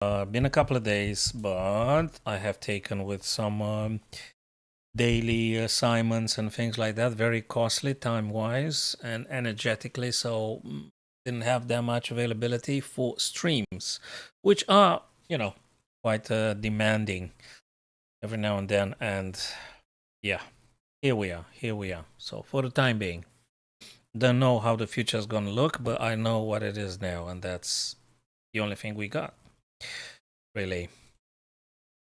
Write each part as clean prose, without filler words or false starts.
Been a couple of days, but I have taken with some daily assignments and things like that. Very costly time-wise and energetically, so didn't have that much availability for streams, which are, quite demanding every now and then. And yeah, here we are. Here we are. So for the time being, don't know how the future is gonna look, but I know what it is now, and that's the only thing we got, really.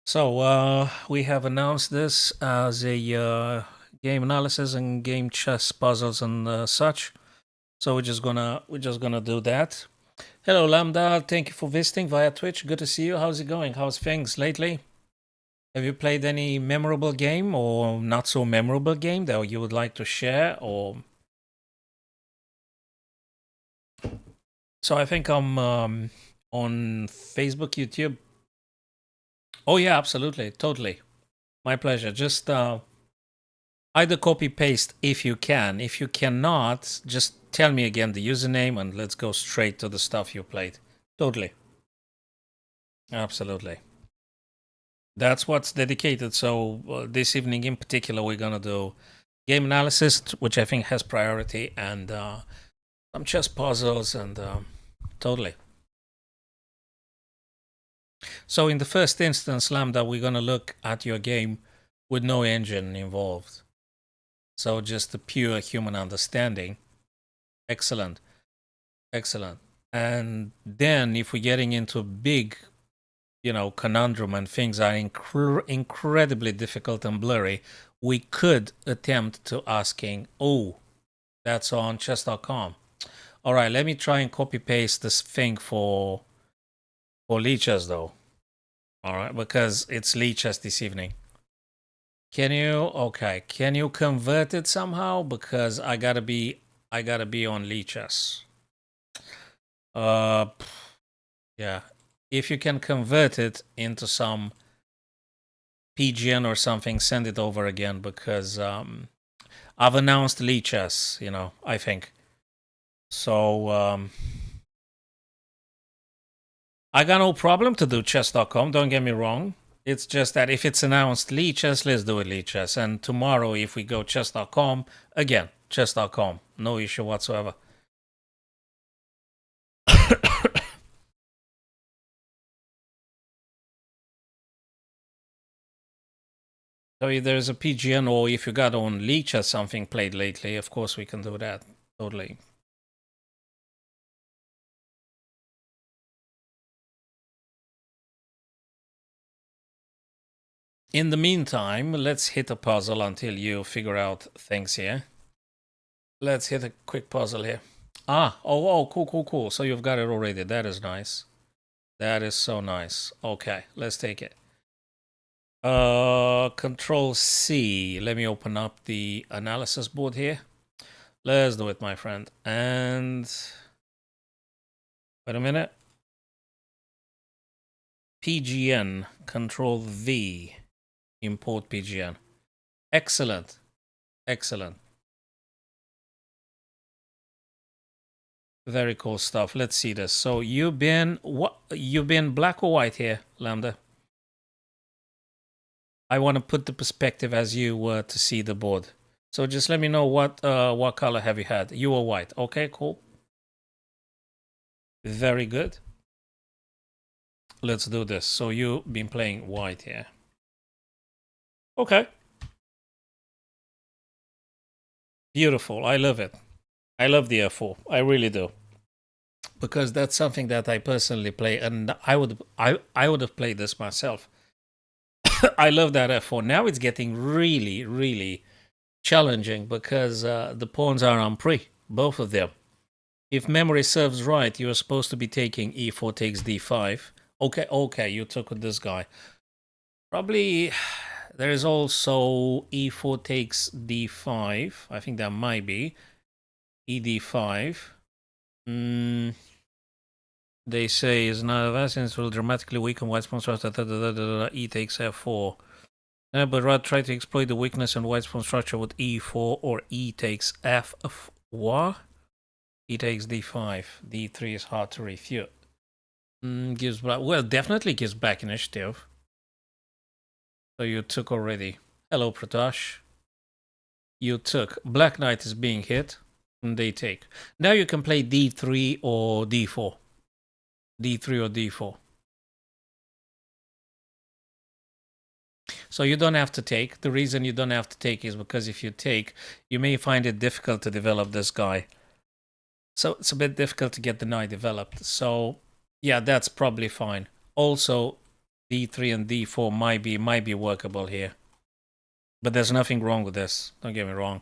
So we have announced this as a game analysis and game chess puzzles and such. So we're just gonna do that. Hello Lambda, thank you for visiting via Twitch. Good to see you. How's it going? How's things lately? Have you played any memorable game or not so memorable game that you would like to share? Or so I think I'm on Facebook, YouTube. Oh yeah, absolutely, totally. My pleasure. Just either copy paste if you can. If you cannot, just tell me again the username and let's go straight to the stuff you played. Totally. Absolutely. That's what's dedicated. So this evening in particular, we're going to do game analysis, which I think has priority, and some chess puzzles, and totally. So in the first instance, Lambda, we're going to look at your game with no engine involved. So just the pure human understanding. Excellent. Excellent. And then if we're getting into big, conundrum and things are incredibly difficult and blurry, we could attempt to asking, oh, that's on chess.com. All right, let me try and copy paste this thing for Lichess though. All right, because it's Lichess this evening. Can you convert it somehow? Because I gotta be on Lichess. Yeah. If you can convert it into some PGN or something, send it over again, because I've announced Lichess, I think. So I got no problem to do chess.com, don't get me wrong. It's just that if it's announced Lichess, let's do it Lichess. And tomorrow, if we go chess.com, again, chess.com. No issue whatsoever. So if there's a PGN, or if you got on Lichess something played lately, of course we can do that. Totally. In the meantime, let's hit a puzzle until you figure out things here. Let's hit a quick puzzle here. Cool. So you've got it already. That is nice. That is so nice. Okay, let's take it. Control C. Let me open up the analysis board here. Let's do it, my friend. And wait a minute. PGN. Control V. Import PGN. Excellent. Excellent. Very cool stuff. Let's see this. So you've been black or white here, Lambda? I want to put the perspective as you were to see the board. So just let me know what color have you had. You were white. Okay, cool. Very good. Let's do this. So you've been playing white here. Okay. Beautiful. I love it. I love the F4. I really do. Because that's something that I personally play, and I would have played this myself. I love that F4. Now it's getting really, really challenging because the pawns are on pre, both of them. If memory serves right, you're supposed to be taking E4 takes D5. Okay, you took with this guy. Probably there is also E4 takes D5. I think that might be ED5. They say is not advanced will dramatically weaken white's pawn structure. E takes F4. But rather try to exploit the weakness in white's pawn structure with E4 or E takes F. What? E takes D5. D3 is hard to refute. Gives black. Well, definitely gives back initiative. So you took already. Hello, Pratosh. You took. Black Knight is being hit, and they take. Now you can play D3 or D4. D3 or D4. So you don't have to take. The reason you don't have to take is because if you take, you may find it difficult to develop this guy. So it's a bit difficult to get the knight developed. So yeah, that's probably fine. Also, D3 and D4 might be workable here. But there's nothing wrong with this. Don't get me wrong.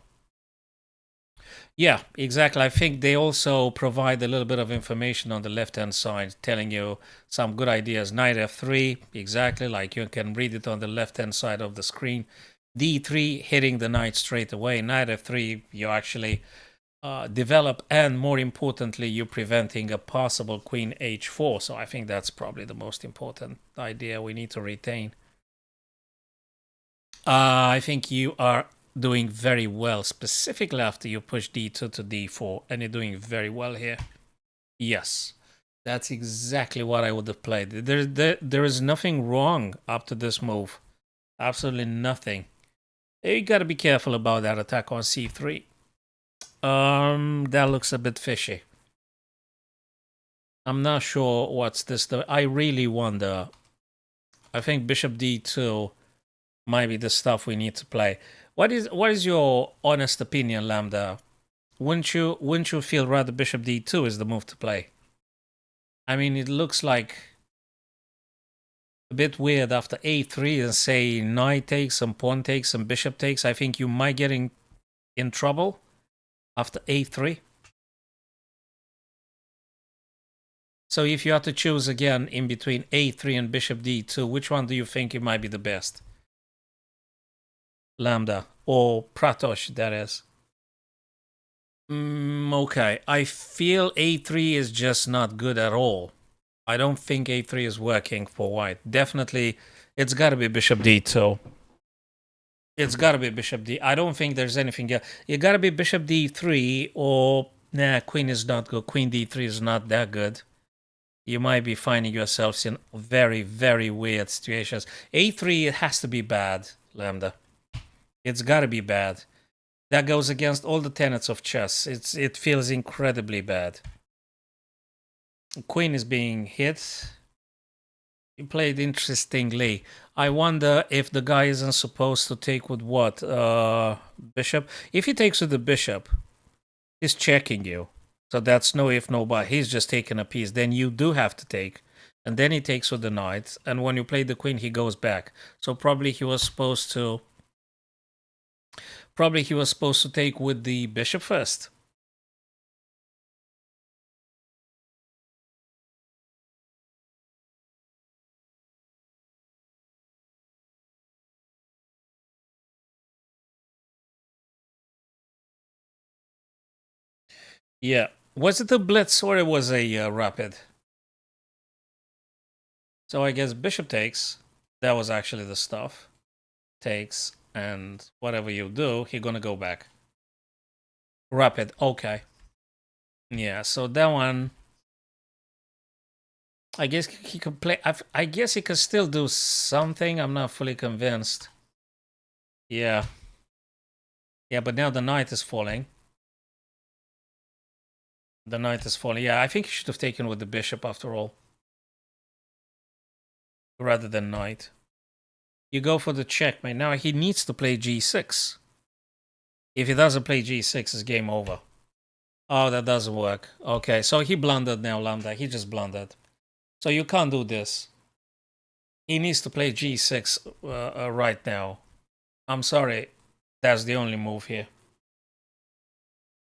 Yeah, exactly. I think they also provide a little bit of information on the left-hand side, telling you some good ideas. Knight F3, exactly, like you can read it on the left-hand side of the screen. D3, hitting the knight straight away. Knight F3, you actually develop, and more importantly, you're preventing a possible queen H4. So I think that's probably the most important idea we need to retain. I think you are doing very well, specifically after you push D2 to D4, and you're doing very well here. Yes, that's exactly what I would have played. There is nothing wrong up to this move. Absolutely nothing. You got to be careful about that attack on C3. That looks a bit fishy. I'm not sure what's this. I really wonder. I think Bishop D2 might be the stuff we need to play. What is your honest opinion, Lambda? Wouldn't you feel rather Bishop D2 is the move to play? I mean, it looks like a bit weird after A3 and say knight takes and pawn takes and bishop takes. I think you might get in trouble after A3. So if you had to choose again in between A3 and Bishop D2, which one do you think it might be the best? Lambda or Pratosh, that is. Okay, I feel A3 is just not good at all. I don't think A3 is working for white. Definitely, it's got to be Bishop D2. It's got to be Bishop D. I don't think there's anything else. It got to be Bishop D3 or... Nah, Queen is not good. Queen D3 is not that good. You might be finding yourselves in very, very weird situations. A3, it has to be bad, Lambda. It's got to be bad. That goes against all the tenets of chess. It feels incredibly bad. Queen is being hit. He played interestingly. I wonder if the guy isn't supposed to take with what? Bishop? If he takes with the bishop, he's checking you. So that's no if, no but. He's just taking a piece. Then you do have to take. And then he takes with the knight. And when you play the queen, he goes back. So probably he was supposed to... Probably he was supposed to take with the bishop first. Yeah. Was it a blitz or it was a rapid? So I guess bishop takes. That was actually the stuff. Takes, and whatever you do, he's gonna go back. Rapid, okay. Yeah, so that one... I guess he could play... I guess he could still do something. I'm not fully convinced. Yeah. Yeah, but now the knight is falling. The knight is falling. Yeah, I think he should have taken with the bishop after all. Rather than knight. You go for the checkmate. Now he needs to play g6. If he doesn't play g6, it's game over. Oh, that doesn't work. Okay, so he blundered now, Lambda. He just blundered. So you can't do this. He needs to play g6 right now. I'm sorry. That's the only move here.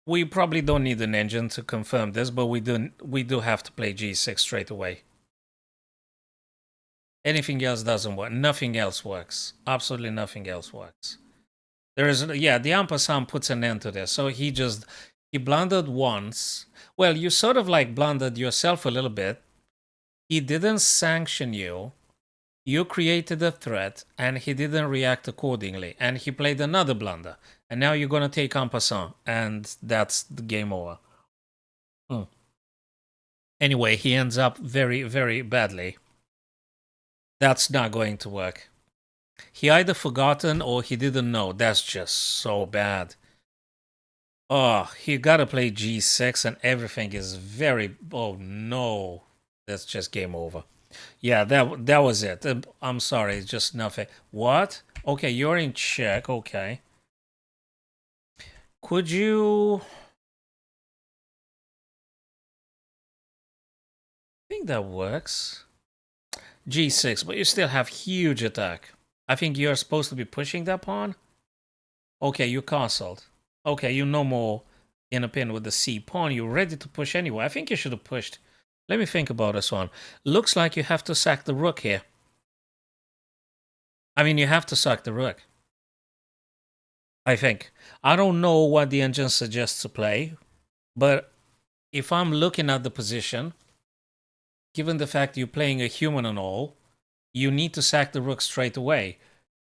We probably don't need an engine to confirm this, but we do have to play g6 straight away. Anything else doesn't work. Nothing else works. Absolutely nothing else works. There is, yeah, the ampersand puts an end to this. So he blundered once. Well, you sort of like blundered yourself a little bit. He didn't sanction you. You created a threat, and he didn't react accordingly. And he played another blunder. And now you're going to take en passant, and that's the game over. Anyway, he ends up very, very badly. That's not going to work. He either forgotten or he didn't know. That's just so bad. Oh, he gotta play g6 and everything is very... Oh no. That's just game over. Yeah, that was it. I'm sorry, it's just nothing. What? Okay, you're in check. Okay. Could you... I think that works. G6, but you still have huge attack. I think you're supposed to be pushing that pawn. Okay, you castled. Okay, you no more in a pin with the C pawn. You're ready to push anyway. I think you should have pushed. Let me think about this one. Looks like you have to sack the rook here. I mean, you have to sack the rook. I think. I don't know what the engine suggests to play, but if I'm looking at the position, given the fact you're playing a human and all, you need to sack the rook straight away.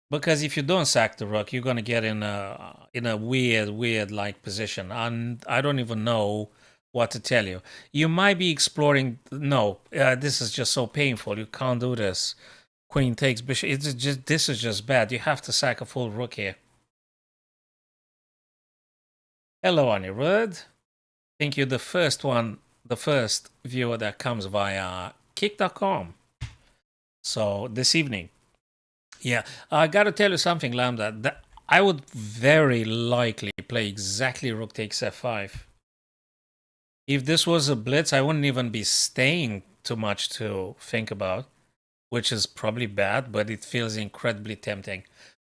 Because if you don't sack the rook, you're gonna get in a weird like position, and I don't even know what to tell you. You might be exploring. No, this is just so painful. You can't do this. Queen takes bishop. It's just this is just bad. You have to sack a full rook here. Hello, Anirudh. I think you're the first viewer that comes via kick.com. So this evening. Yeah, I gotta tell you something, Lambda. That I would very likely play exactly rook takes f5. If this was a blitz, I wouldn't even be staying too much to think about, which is probably bad, but it feels incredibly tempting.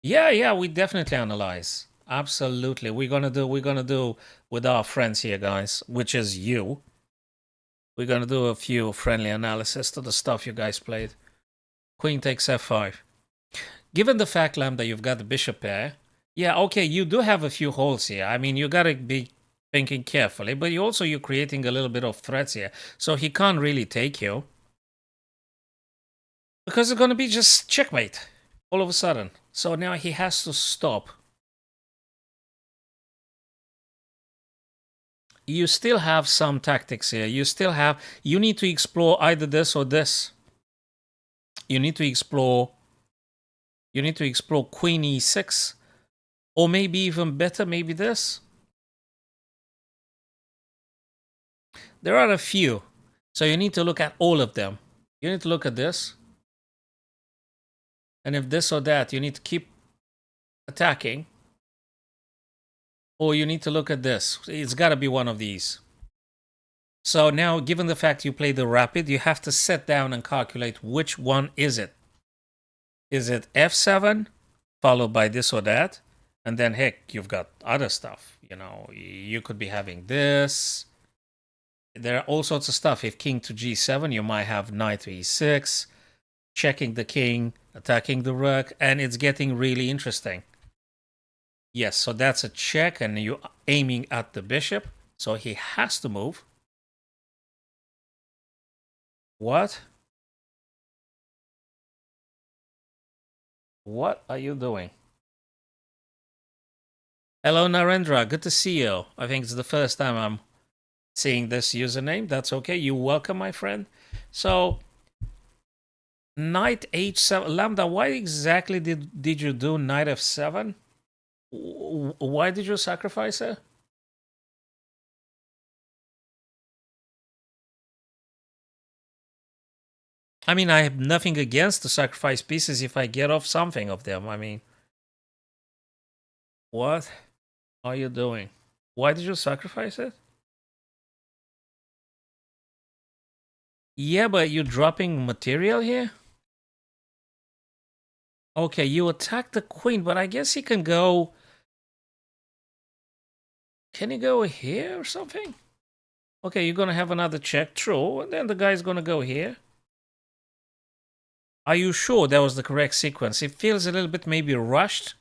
Yeah, we definitely analyze. Absolutely. We're gonna do with our friends here, guys, which is you. We're gonna do a few friendly analysis to the stuff you guys played. Queen takes f5. Given the fact, Lam, that you've got the bishop pair, yeah, okay, you do have a few holes here. I mean, you gotta be thinking carefully, but you're creating a little bit of threats here. So he can't really take you. Because it's gonna be just checkmate all of a sudden. So now he has to stop. You still have some tactics here. You need to explore either this or this. You need to explore queen e6. Or maybe even better, maybe this. There are a few. So you need to look at all of them. You need to look at this. And if this or that, you need to keep attacking. Or you need to look at this. It's got to be one of these. So now, given the fact you play the rapid, you have to sit down and calculate which one is it. Is it f7 followed by this or that? And then, heck, you've got other stuff. You know, you could be having this. There are all sorts of stuff. If king to g7, you might have knight to e6, checking the king, attacking the rook, and it's getting really interesting. Yes, so that's a check, and you're aiming at the bishop, so he has to move. What? What are you doing? Hello, Narendra. Good to see you. I think it's the first time I'm seeing this username. That's okay. You're welcome, my friend. So, knight h7. Lambda, why exactly did you do knight f7? Why did you sacrifice it? I mean, I have nothing against the sacrifice pieces if I get off something of them. I mean, what are you doing? Why did you sacrifice it? Yeah, but you're dropping material here? Okay, you attack the queen, but I guess he can go... Can he go here or something? Okay, you're gonna have another check, true, and then the guy's gonna go here. Are you sure that was the correct sequence? It feels a little bit maybe rushed.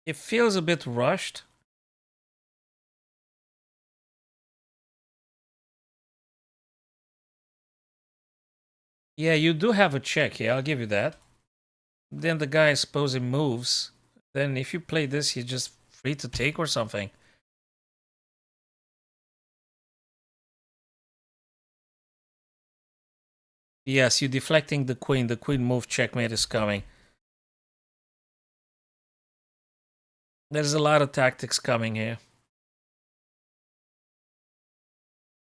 It feels a bit rushed. Yeah, you do have a check here, I'll give you that. Then the guy, suppose he moves. Then if you play this, you're just free to take or something. Yes, you're deflecting the queen. The queen move checkmate is coming. There's a lot of tactics coming here.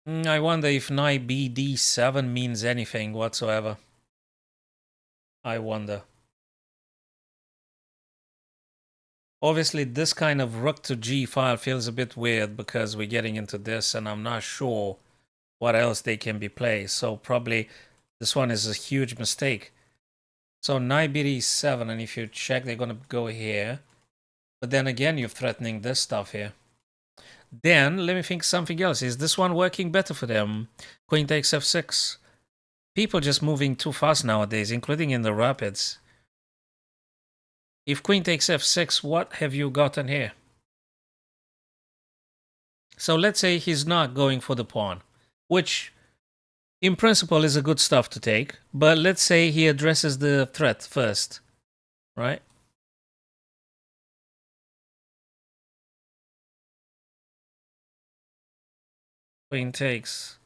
I wonder if knight bd7 means anything whatsoever. I wonder. Obviously, this kind of rook to g file feels a bit weird because we're getting into this and I'm not sure what else they can be played. So probably this one is a huge mistake. So knight bd7, and if you check, they're going to go here. But then again, you're threatening this stuff here. Then, let me think something else. Is this one working better for them? Queen takes f6. People just moving too fast nowadays, including in the rapids. If queen takes f6, what have you gotten here? So let's say he's not going for the pawn, which in principle is a good stuff to take. But let's say he addresses the threat first, right? Queen takes.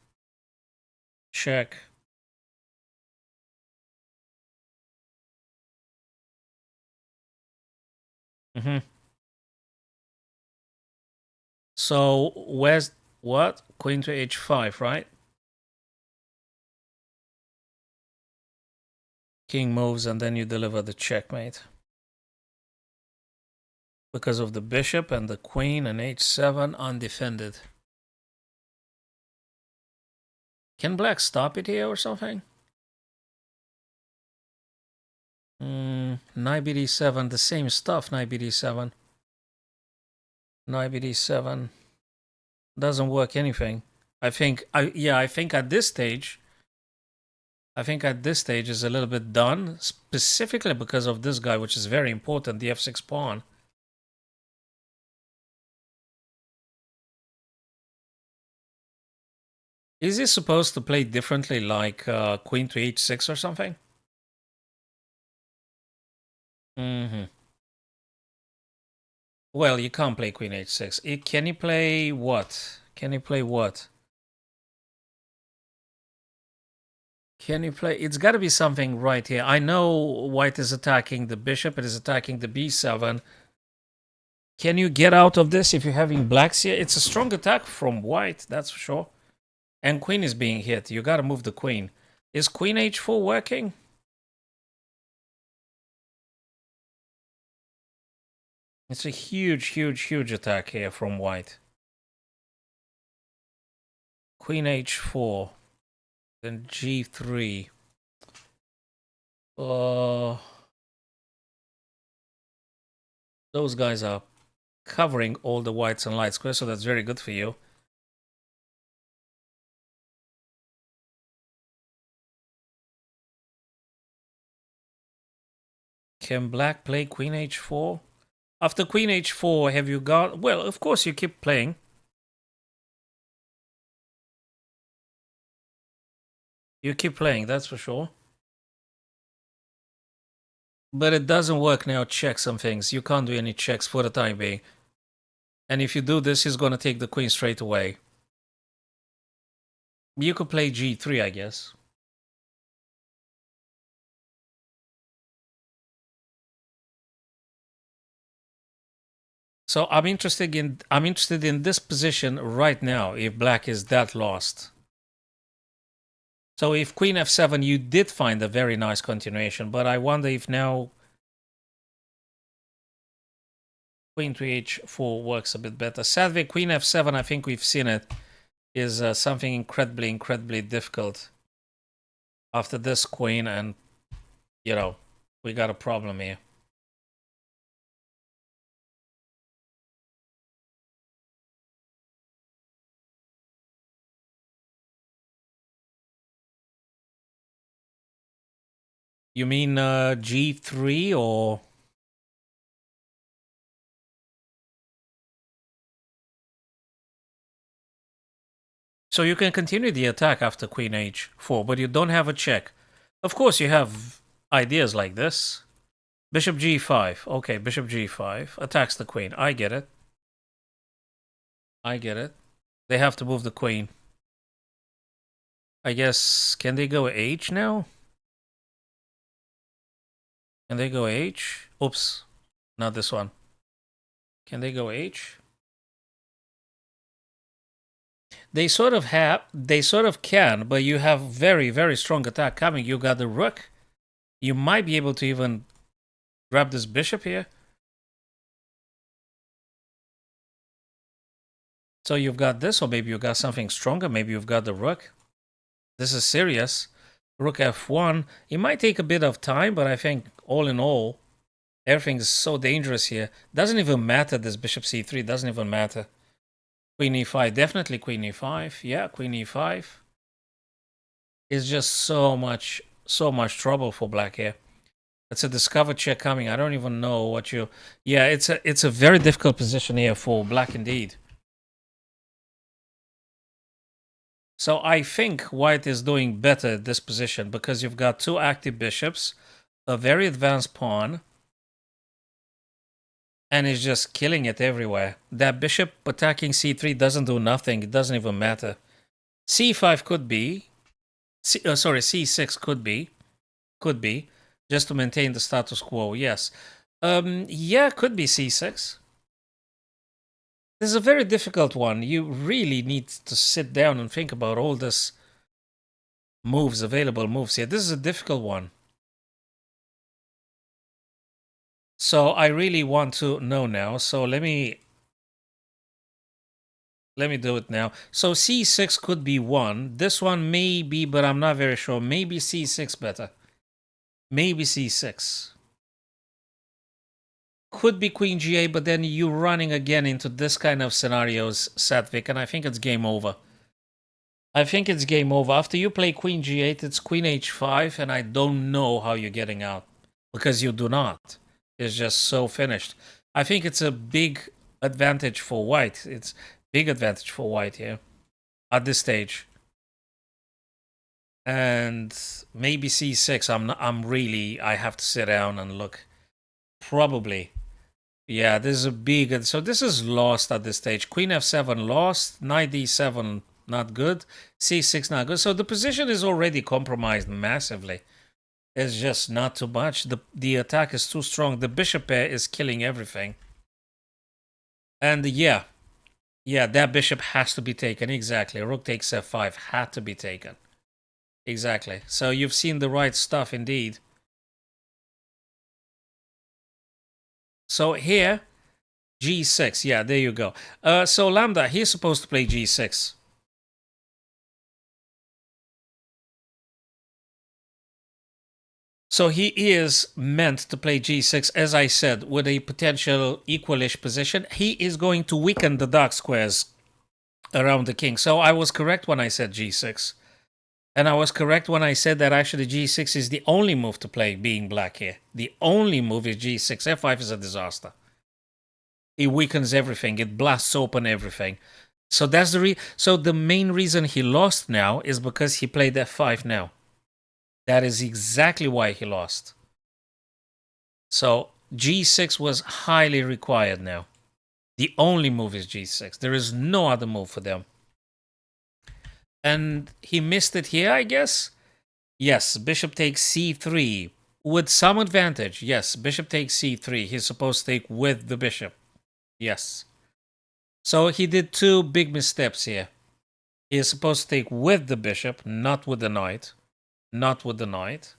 Check. So where's what? Queen to h5, right? King moves and then you deliver the checkmate. Because of the bishop and the queen and h7 undefended. Can black stop it here or something? Knight bd7, the same stuff, knight bd7. Knight bd7 doesn't work anything. I think at this stage, is a little bit done, specifically because of this guy, which is very important, the f6 pawn. Is he supposed to play differently, like queen to h6 or something? Well, you can't play queen h6. Can he play what? Can he play what? Can you play? It's got to be something right here. I know white is attacking the bishop. It is attacking the b7. Can you get out of this if you're having blacks here? It's a strong attack from white, that's for sure. And queen is being hit. You got to move the queen. Is queen h4 working? It's a huge, huge, huge attack here from white. Queen h4. Then g3. Those guys are covering all the whites and light squares, so that's very good for you. Can black play queen h4? After queen h4, have you got... Well, of course you keep playing. You keep playing, that's for sure. But it doesn't work now, check some things. You can't do any checks for the time being. And if you do this, he's going to take the queen straight away. You could play g3, I guess. So I'm interested in this position right now if black is that lost. So if queen f7, you did find a very nice continuation, but I wonder if now queen to h4 works a bit better. Sadly, queen f7, I think we've seen it, is something incredibly, incredibly difficult. After this queen, and, you know, we got a problem here. You mean g3 or... So you can continue the attack after queen h4, but you don't have a check. Of course, you have ideas like this. Bishop g5. Okay, bishop g5 attacks the queen. I get it. I get it. They have to move the queen. I guess, can they go h now? Can they go h? Oops, not this one. Can they go h? They sort of can, but you have very, very strong attack coming. You got the rook. You might be able to even grab this bishop here. So you've got this, or maybe you've got something stronger. Maybe you've got the rook. This is serious. Rook f1. It might take a bit of time, but I think all in all, everything is so dangerous here. Doesn't even matter, this bishop c3. Doesn't even matter. Queen e5. Definitely queen e5. Yeah, queen e5. It's just so much trouble for black here. It's a discovered check coming. I don't even know what you... Yeah, it's a very difficult position here for black indeed. So I think white is doing better at this position because you've got two active bishops, a very advanced pawn, and it's just killing it everywhere. That bishop attacking c3 doesn't do nothing. It doesn't even matter. c5 could be... sorry, c6 could be. Could be. Just to maintain the status quo, yes. Yeah, could be c6. This is a very difficult one. You really need to sit down and think about all this moves, available moves here. This is a difficult one. So I really want to know now. So let me do it now. So c6 could be one. This one may be, but I'm not very sure. Maybe c6 better. Maybe c6. Could be queen g8, but then you're running again into this kind of scenarios, Satvik, and I think it's game over. I think it's game over. After you play queen g8, it's queen h5, and I don't know how you're getting out. Because you do not. It's just so finished. I think it's a big advantage for white. It's big advantage for white here at this stage. And maybe c6. I have to sit down and look. Probably. Yeah, this is a big... So this is lost at this stage. Queen f7 lost. Knight d7 not good. c6 not good. So the position is already compromised massively. It's just not too much. The attack is too strong. The bishop pair is killing everything. And yeah, that bishop has to be taken. Exactly. Rook takes f5 had to be taken. Exactly. So you've seen the right stuff indeed. So here, g6. Yeah, there you go. So Lambda, he's supposed to play g6. So he is meant to play g6, as I said, with a potential equalish position. He is going to weaken the dark squares around the king. So I was correct when I said g6. And I was correct when I said that actually g6 is the only move to play being black here. The only move is g6. f5 is a disaster. It weakens everything. It blasts open everything. So that's the main reason he lost now is because he played f5 now. That is exactly why he lost. So g6 was highly required now. The only move is g6. There is no other move for them. And he missed it here, I guess? Yes, bishop takes c3 with some advantage. Yes, bishop takes c3. He's supposed to take with the bishop. Yes. So he did two big missteps here. He is supposed to take with the bishop, not with the knight. Not with the knight.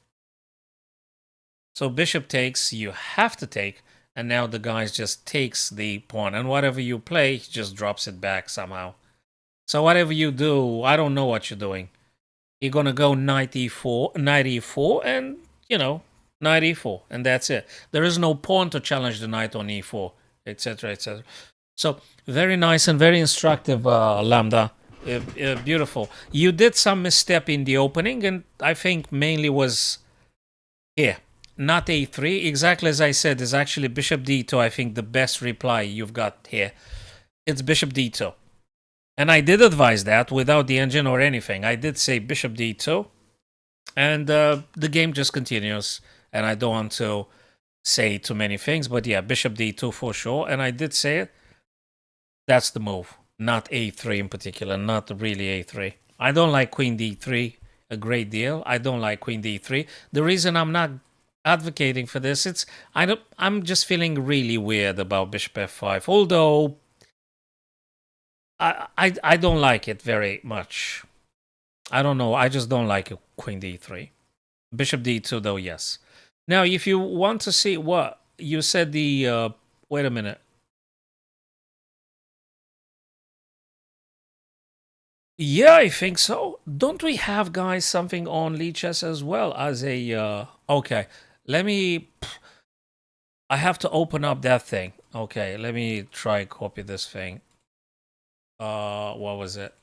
So bishop takes, you have to take, and now the guy just takes the pawn. And whatever you play, he just drops it back somehow. So whatever you do, I don't know what you're doing. You're going to go knight e4, and, you know, knight e4, and that's it. There is no pawn to challenge the knight on e4, etc., etc. So very nice and very instructive, Lambda. Beautiful. You did some misstep in the opening, and I think mainly was here. Not a3, exactly as I said, is actually bishop d2, I think the best reply you've got here. It's bishop d2. And I did advise that without the engine or anything. I did say bishop d2. And the game just continues. And I don't want to say too many things, but yeah, bishop d2 for sure. And I did say it. That's the move, not a3 in particular, not really a3. I don't like queen d3 a great deal. I don't like queen d3. The reason I'm not advocating for this, I'm just feeling really weird about bishop f5. Although I don't like it very much. I don't know. I just don't like it, queen d3. Bishop d2 though, yes. Now, if you want to see what you said, the wait a minute. Yeah, I think so. Don't we have, guys, something on Lichess as well as a okay, let me I have to open up that thing. Okay, let me try copy this thing. What was it?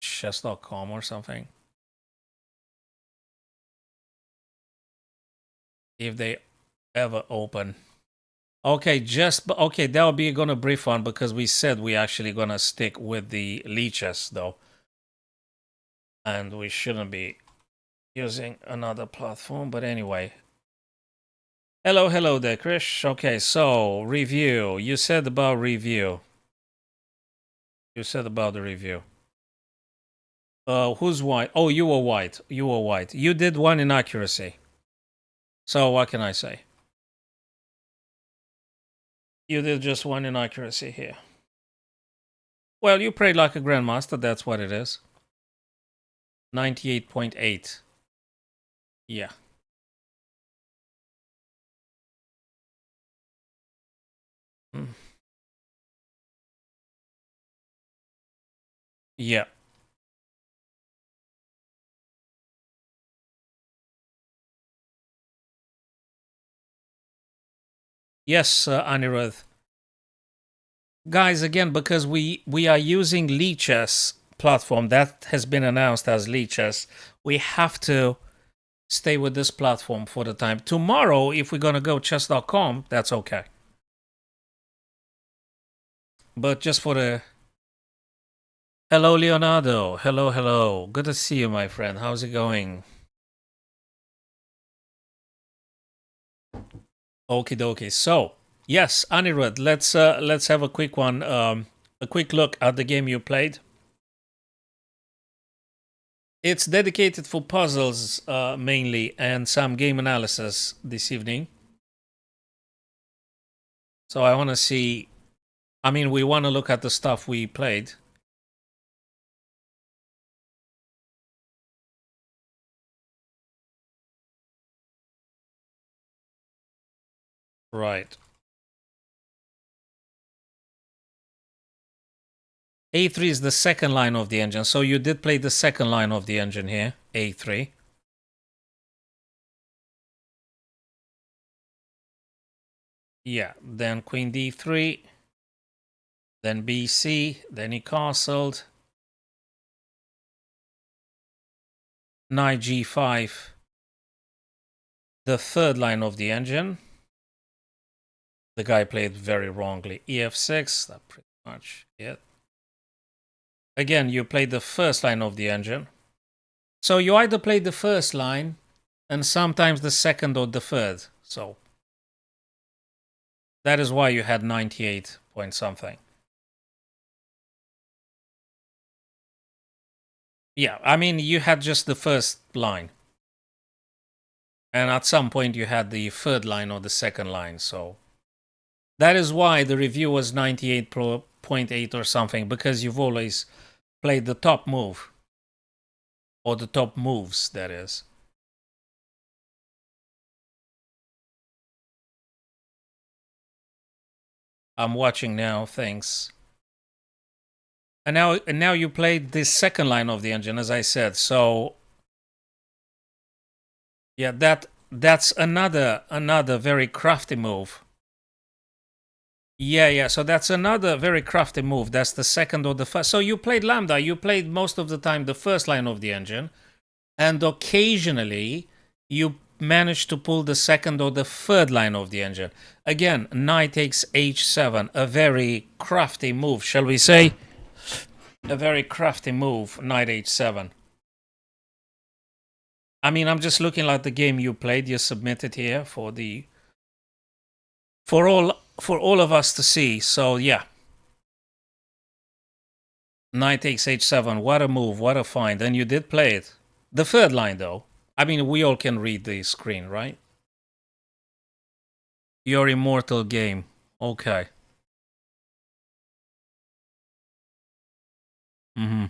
Chess.com or something. If they ever open. Okay, okay, that'll be gonna brief one because we said we actually gonna stick with the Lichess though. And we shouldn't be using another platform, but anyway. Hello there, Krish. Okay, so review. You said about review. You said about the review. Who's white? Oh, you were white. You were white. You did one inaccuracy. So what can I say? You did just one inaccuracy here. Well, you played like a grandmaster. That's what it is. 98.8. Yeah. Mm. Yeah. Yes, Anirudh. Guys, again, because we are using Lichess platform that has been announced as Lichess, we have to stay with this platform for the time. Tomorrow, if we're gonna go chess.com, that's okay. But just for the hello, Leonardo. Hello. Good to see you, my friend. How's it going? Okie dokie. So yes, Anirudh, let's have a quick one. A quick look at the game you played. It's dedicated for puzzles mainly and some game analysis this evening. So I want to see. I mean, we want to look at the stuff we played. Right. A3 is the second line of the engine. So you did play the second line of the engine here, A3. Yeah, then queen d3, then bc, then he castled. Knight g5, the third line of the engine. The guy played very wrongly. ef6, that's pretty much it. Again, you played the first line of the engine. So you either played the first line and sometimes the second or the third. So that is why you had 98 point something. Yeah, I mean, you had just the first line. And at some point you had the third line or the second line. So that is why the review was 98.8 or something, because you've always played the top move. Or the top moves, that is. I'm watching now, thanks. And now you played the second line of the engine, as I said. So yeah, that's another very crafty move. Yeah. So that's another very crafty move. That's the second or the first. So you played Lambda. You played most of the time the first line of the engine, and occasionally you managed to pull the second or the third line of the engine. Again, knight takes h7, a very crafty move, shall we say? A very crafty move, knight h7. I mean, I'm just looking at the game you played. You submitted here for all of us to see. So yeah, knight takes h7. What a move! What a find! And you did play it. The third line, though. I mean, we all can read the screen, right? Your immortal game. Okay. Mm-hmm.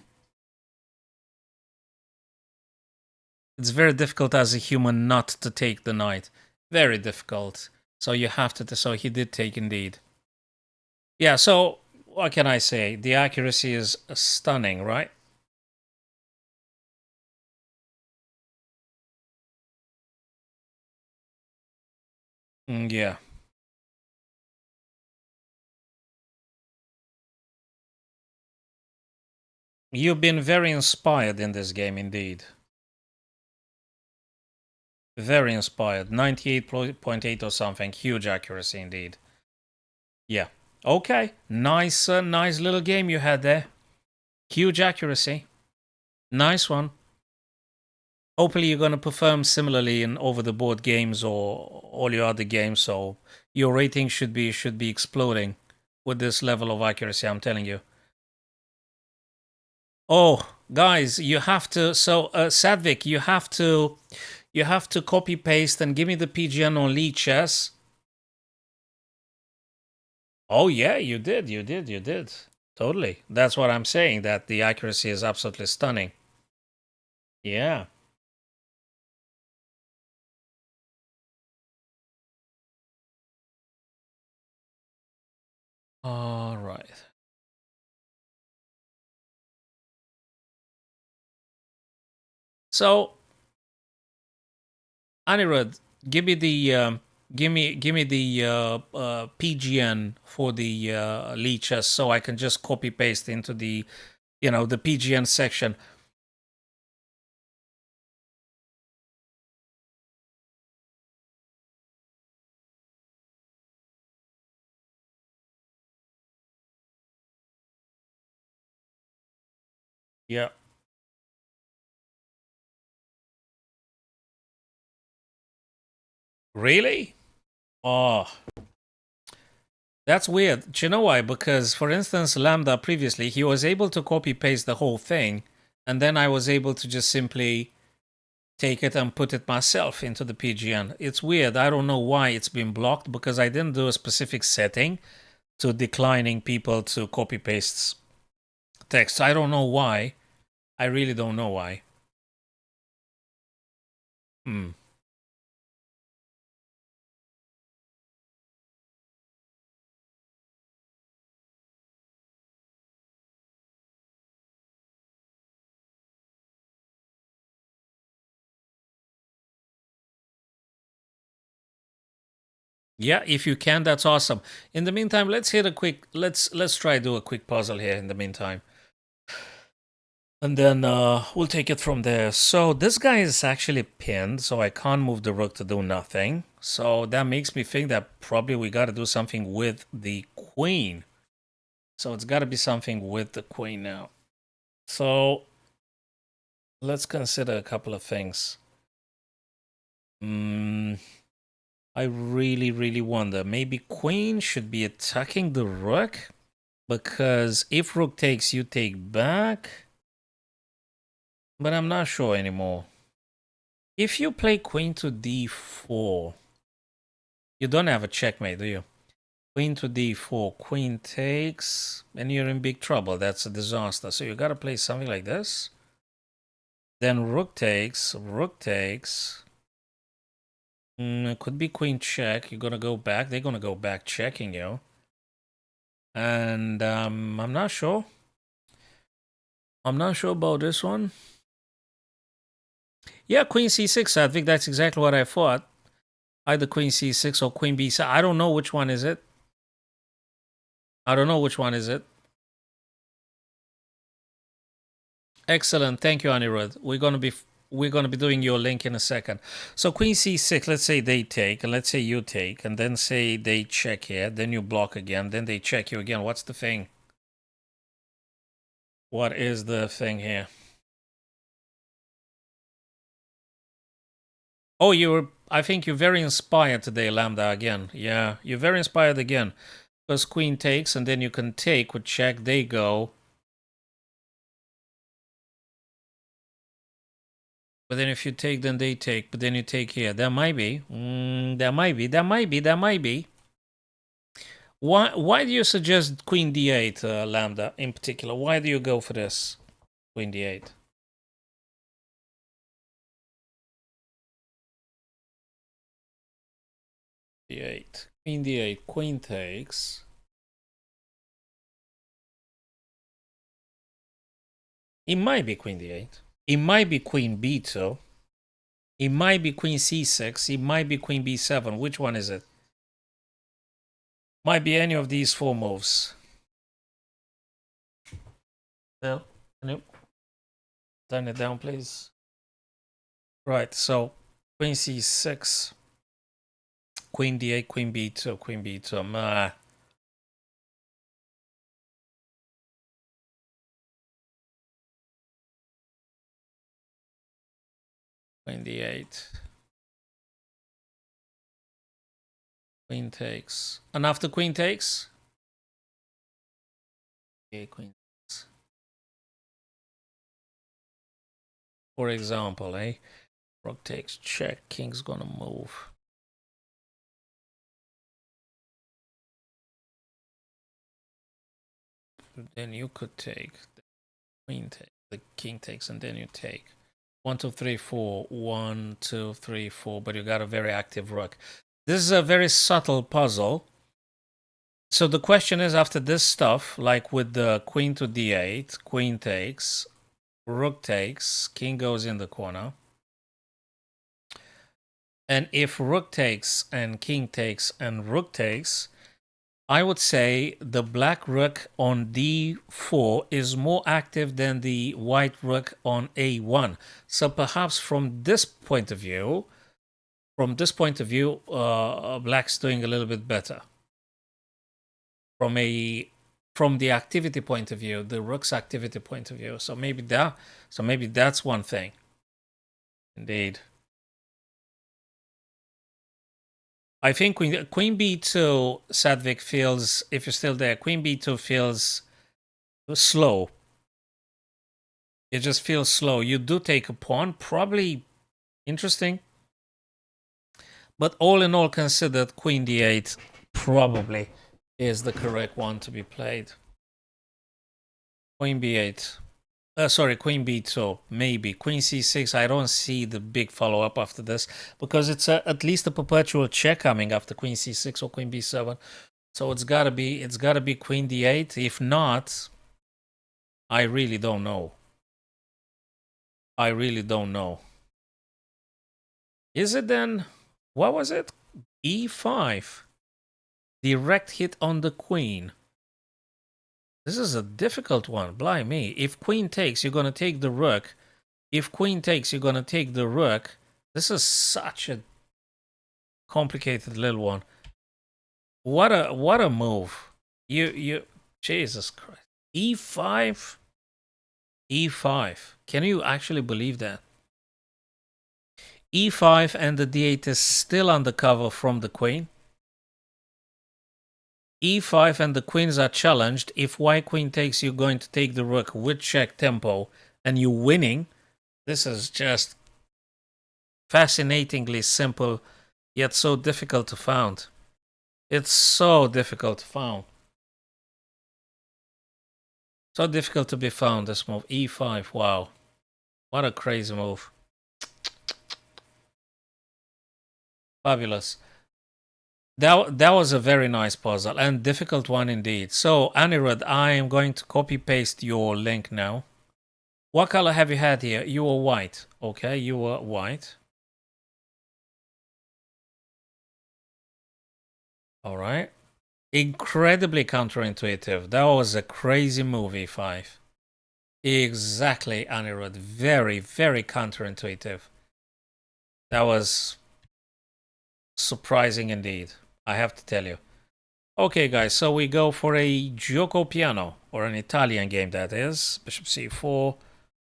It's very difficult as a human not to take the knight. Very difficult. So you have to. So he did take indeed. Yeah. So what can I say? The accuracy is stunning, right? Yeah. You've been very inspired in this game, indeed. Very inspired. 98.8 or something. Huge accuracy, indeed. Yeah. Okay. Nice, nice little game you had there. Huge accuracy. Nice one. Hopefully you're going to perform similarly in over the board games or all your other games. So your rating should be exploding with this level of accuracy. I'm telling you. Oh, guys, you have to. So, Sadvik, you have to copy paste and give me the PGN on Lee Chess. Oh yeah, you did. Totally. That's what I'm saying. That the accuracy is absolutely stunning. Yeah. All right. So, Anirudh, give me the give me the PGN for the Lee Chess so I can just copy paste into the PGN section. Yeah. Really? Oh, that's weird. Do you know why? Because, for instance, Lambda previously, he was able to copy paste the whole thing, and then I was able to just simply take it and put it myself into the PGN. It's weird. I don't know why it's been blocked because I didn't do a specific setting to declining people to copy paste text. I don't know why. I really don't know why. Hmm. Yeah, if you can, that's awesome. In the meantime, let's try do a quick puzzle here in the meantime. And then we'll take it from there. So this guy is actually pinned, so I can't move the rook to do nothing. So that makes me think that probably we got to do something with the queen. So it's got to be something with the queen now. So let's consider a couple of things. I really, really wonder. Maybe queen should be attacking the rook? Because if rook takes, you take back. But I'm not sure anymore. If you play queen to d4, you don't have a checkmate, do you? Queen to d4, queen takes, and you're in big trouble. That's a disaster. So you gotta play something like this. Then rook takes, rook takes. It could be queen check. You're gonna go back. They're gonna go back checking you. And I'm not sure. I'm not sure about this one. Yeah, queen c6. I think that's exactly what I thought. Either queen c6 or queen b6. I don't know which one is it. I don't know which one is it. Excellent. Thank you, Anirudh. We're gonna be doing your link in a second. So queen c6, let's say they take, and let's say you take, and then say they check here, then you block again, then they check you again. What's the thing? What is the thing here? Oh, I think you're very inspired today, Lambda, again. Yeah, you're very inspired again. Because queen takes, and then you can take with check. They go. But then if you take, then they take. But then you take here. That might be. That might be. That might be. That might be. Why do you suggest queen d8, Lambda, in particular? Why do you go for this? Queen d8. d8. Queen d8. Queen takes. It might be queen d8. It might be queen b2. It might be queen c6. It might be queen b7. Which one is it? Might be any of these four moves. No, nope. Turn it down, please. Right, so queen c6, queen d8, queen b2, queen b2. Queen d8. Queen takes. And after queen takes? Okay, queen takes. For example, rook takes, check, king's gonna move. Then you could take. The queen takes, the king takes, and then you take. 1, 2, 3, 4. 1, 2, 3, 4. But you got a very active rook. This is a very subtle puzzle. So the question is, after this stuff, like with the queen to d8, queen takes, rook takes, king goes in the corner. And if rook takes and king takes and rook takes, I would say the black rook on d4 is more active than the white rook on a1. So perhaps from this point of view, black's doing a little bit better. From the activity point of view, the rook's activity point of view. So maybe that's one thing. Indeed. I think queen b2, Sadvik, feels, if you're still there, queen b2 feels slow. It just feels slow. You do take a pawn, probably interesting. But all in all considered, queen d8 probably is the correct one to be played. Queen b8. Sorry, queen b2, maybe. Queen c6, I don't see the big follow-up after this, because it's at least a perpetual check coming after queen c6 or queen b7. So it's gotta be queen d8. If not, I really don't know. I really don't know. Is it then, what was it? e5. Direct hit on the queen. This is a difficult one, blimey. If queen takes, you're going to take the rook. If queen takes, you're going to take the rook. This is such a complicated little one. What a move. You Jesus Christ. e5. e5. Can you actually believe that? e5 and the d8 is still undercover from the queen. e5 and the queens are challenged. If white queen takes, you're going to take the rook with check tempo and you're winning. This is just fascinatingly simple, yet so difficult to found. It's so difficult to found. So difficult to be found, this move. e5, wow. What a crazy move. Fabulous. That was a very nice puzzle and difficult one indeed. So, Anirudh, I am going to copy paste your link now. What color have you had here? You were white. Okay, you were white. All right. Incredibly counterintuitive. That was a crazy move, e5. Exactly, Anirudh. Very, very counterintuitive. That was surprising indeed, I have to tell you. Okay, guys, so we go for a gioco piano, or an Italian game, that is. Bishop c4.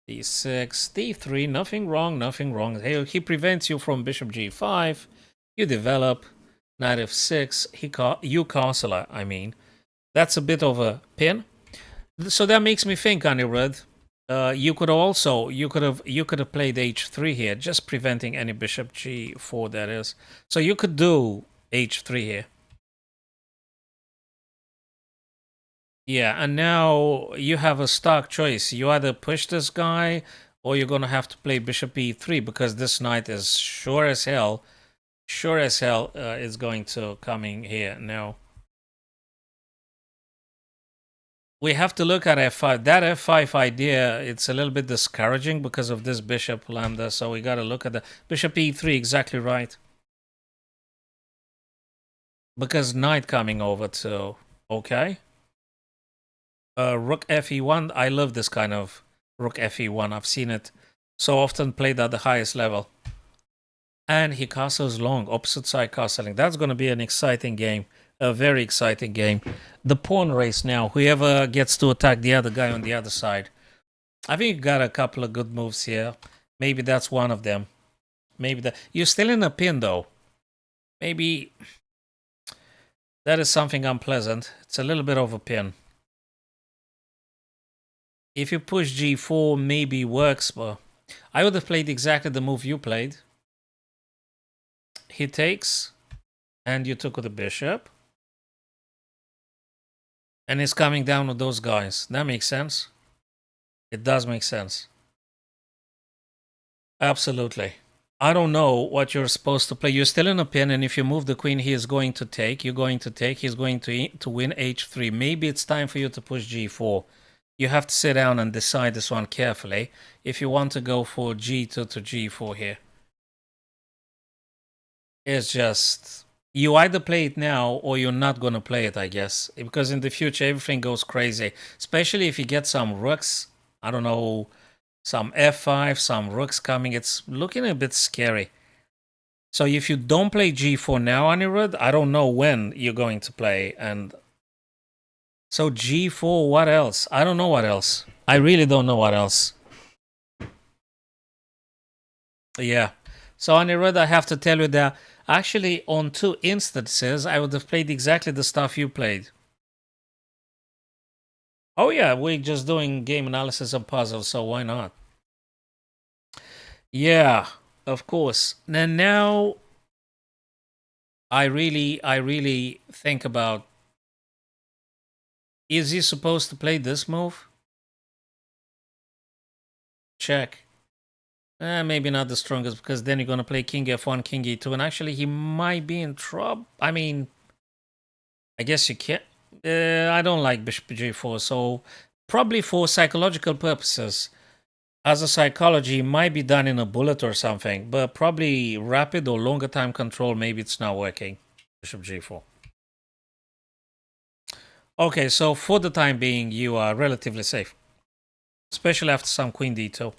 d6, d3, nothing wrong, nothing wrong. He prevents you from bishop g5. You develop. Knight f6. You castle, I mean. That's a bit of a pin. So that makes me think, Anirudh. You could have played h3 here, just preventing any bishop g4, that is. So you could do h3 here. Yeah, and now you have a stark choice. You either push this guy, or you're gonna have to play bishop e3, because this knight is sure as hell is going to coming here now. We have to look at f5. That f5 idea, it's a little bit discouraging because of this bishop lambda, so we got to look at the bishop e3, exactly right. Because knight coming over to, okay. Rook fe1, I love this kind of rook fe1. I've seen it so often played at the highest level. And he castles long, opposite side castling. That's going to be an exciting game. A very exciting game. The pawn race now. Whoever gets to attack the other guy on the other side. I think you got a couple of good moves here. Maybe that's one of them. Maybe that. You're still in a pin though. Maybe that is something unpleasant. It's a little bit of a pin. If you push g4, maybe works, but I would have played exactly the move you played. He takes, and you took with the bishop. And he's coming down with those guys. That makes sense. It does make sense. Absolutely. I don't know what you're supposed to play. You're still in a pin, and if you move the queen, he is going to take. You're going to take. He's going to win h3. Maybe it's time for you to push g4. You have to sit down and decide this one carefully if you want to go for g2 to g4 here. It's just, you either play it now or you're not going to play it, I guess. Because in the future, everything goes crazy. Especially if you get some rooks. I don't know, some f5, some rooks coming. It's looking a bit scary. So if you don't play g4 now, Anirudh, I don't know when you're going to play. And so g4, what else? I don't know what else. I really don't know what else. Yeah. So Anirudh, I have to tell you that actually on 2 instances, I would have played exactly the stuff you played. Oh yeah, we're just doing game analysis and puzzles, so why not? Yeah, of course. And now I really think about, is he supposed to play this move? Check. Maybe not the strongest, because then you're going to play king f1, king e2, and actually he might be in trouble. I mean, I guess you can't. I don't like bishop g4, so probably for psychological purposes, as a psychology, might be done in a bullet or something, but probably rapid or longer time control, maybe it's not working. Bishop g4. Okay, so for the time being, you are relatively safe, especially after some queen d2.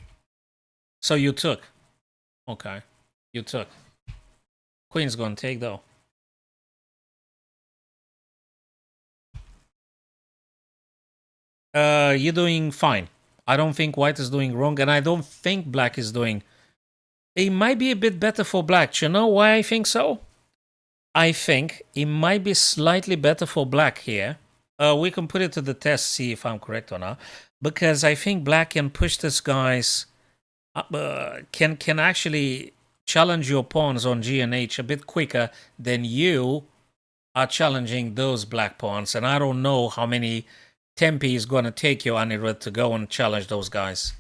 So you took. Okay, you took. Queen's gonna take though. You're doing fine. I don't think white is doing wrong, and I don't think black is doing. It might be a bit better for black. You know why I think so? I think it might be slightly better for black here. We can put it to the test, see if I'm correct or not. Because I think black can push this guy's... can actually challenge your pawns on G and H a bit quicker than you are challenging those black pawns. And I don't know how many tempi is going to take you, Anirudh, to go and challenge those guys.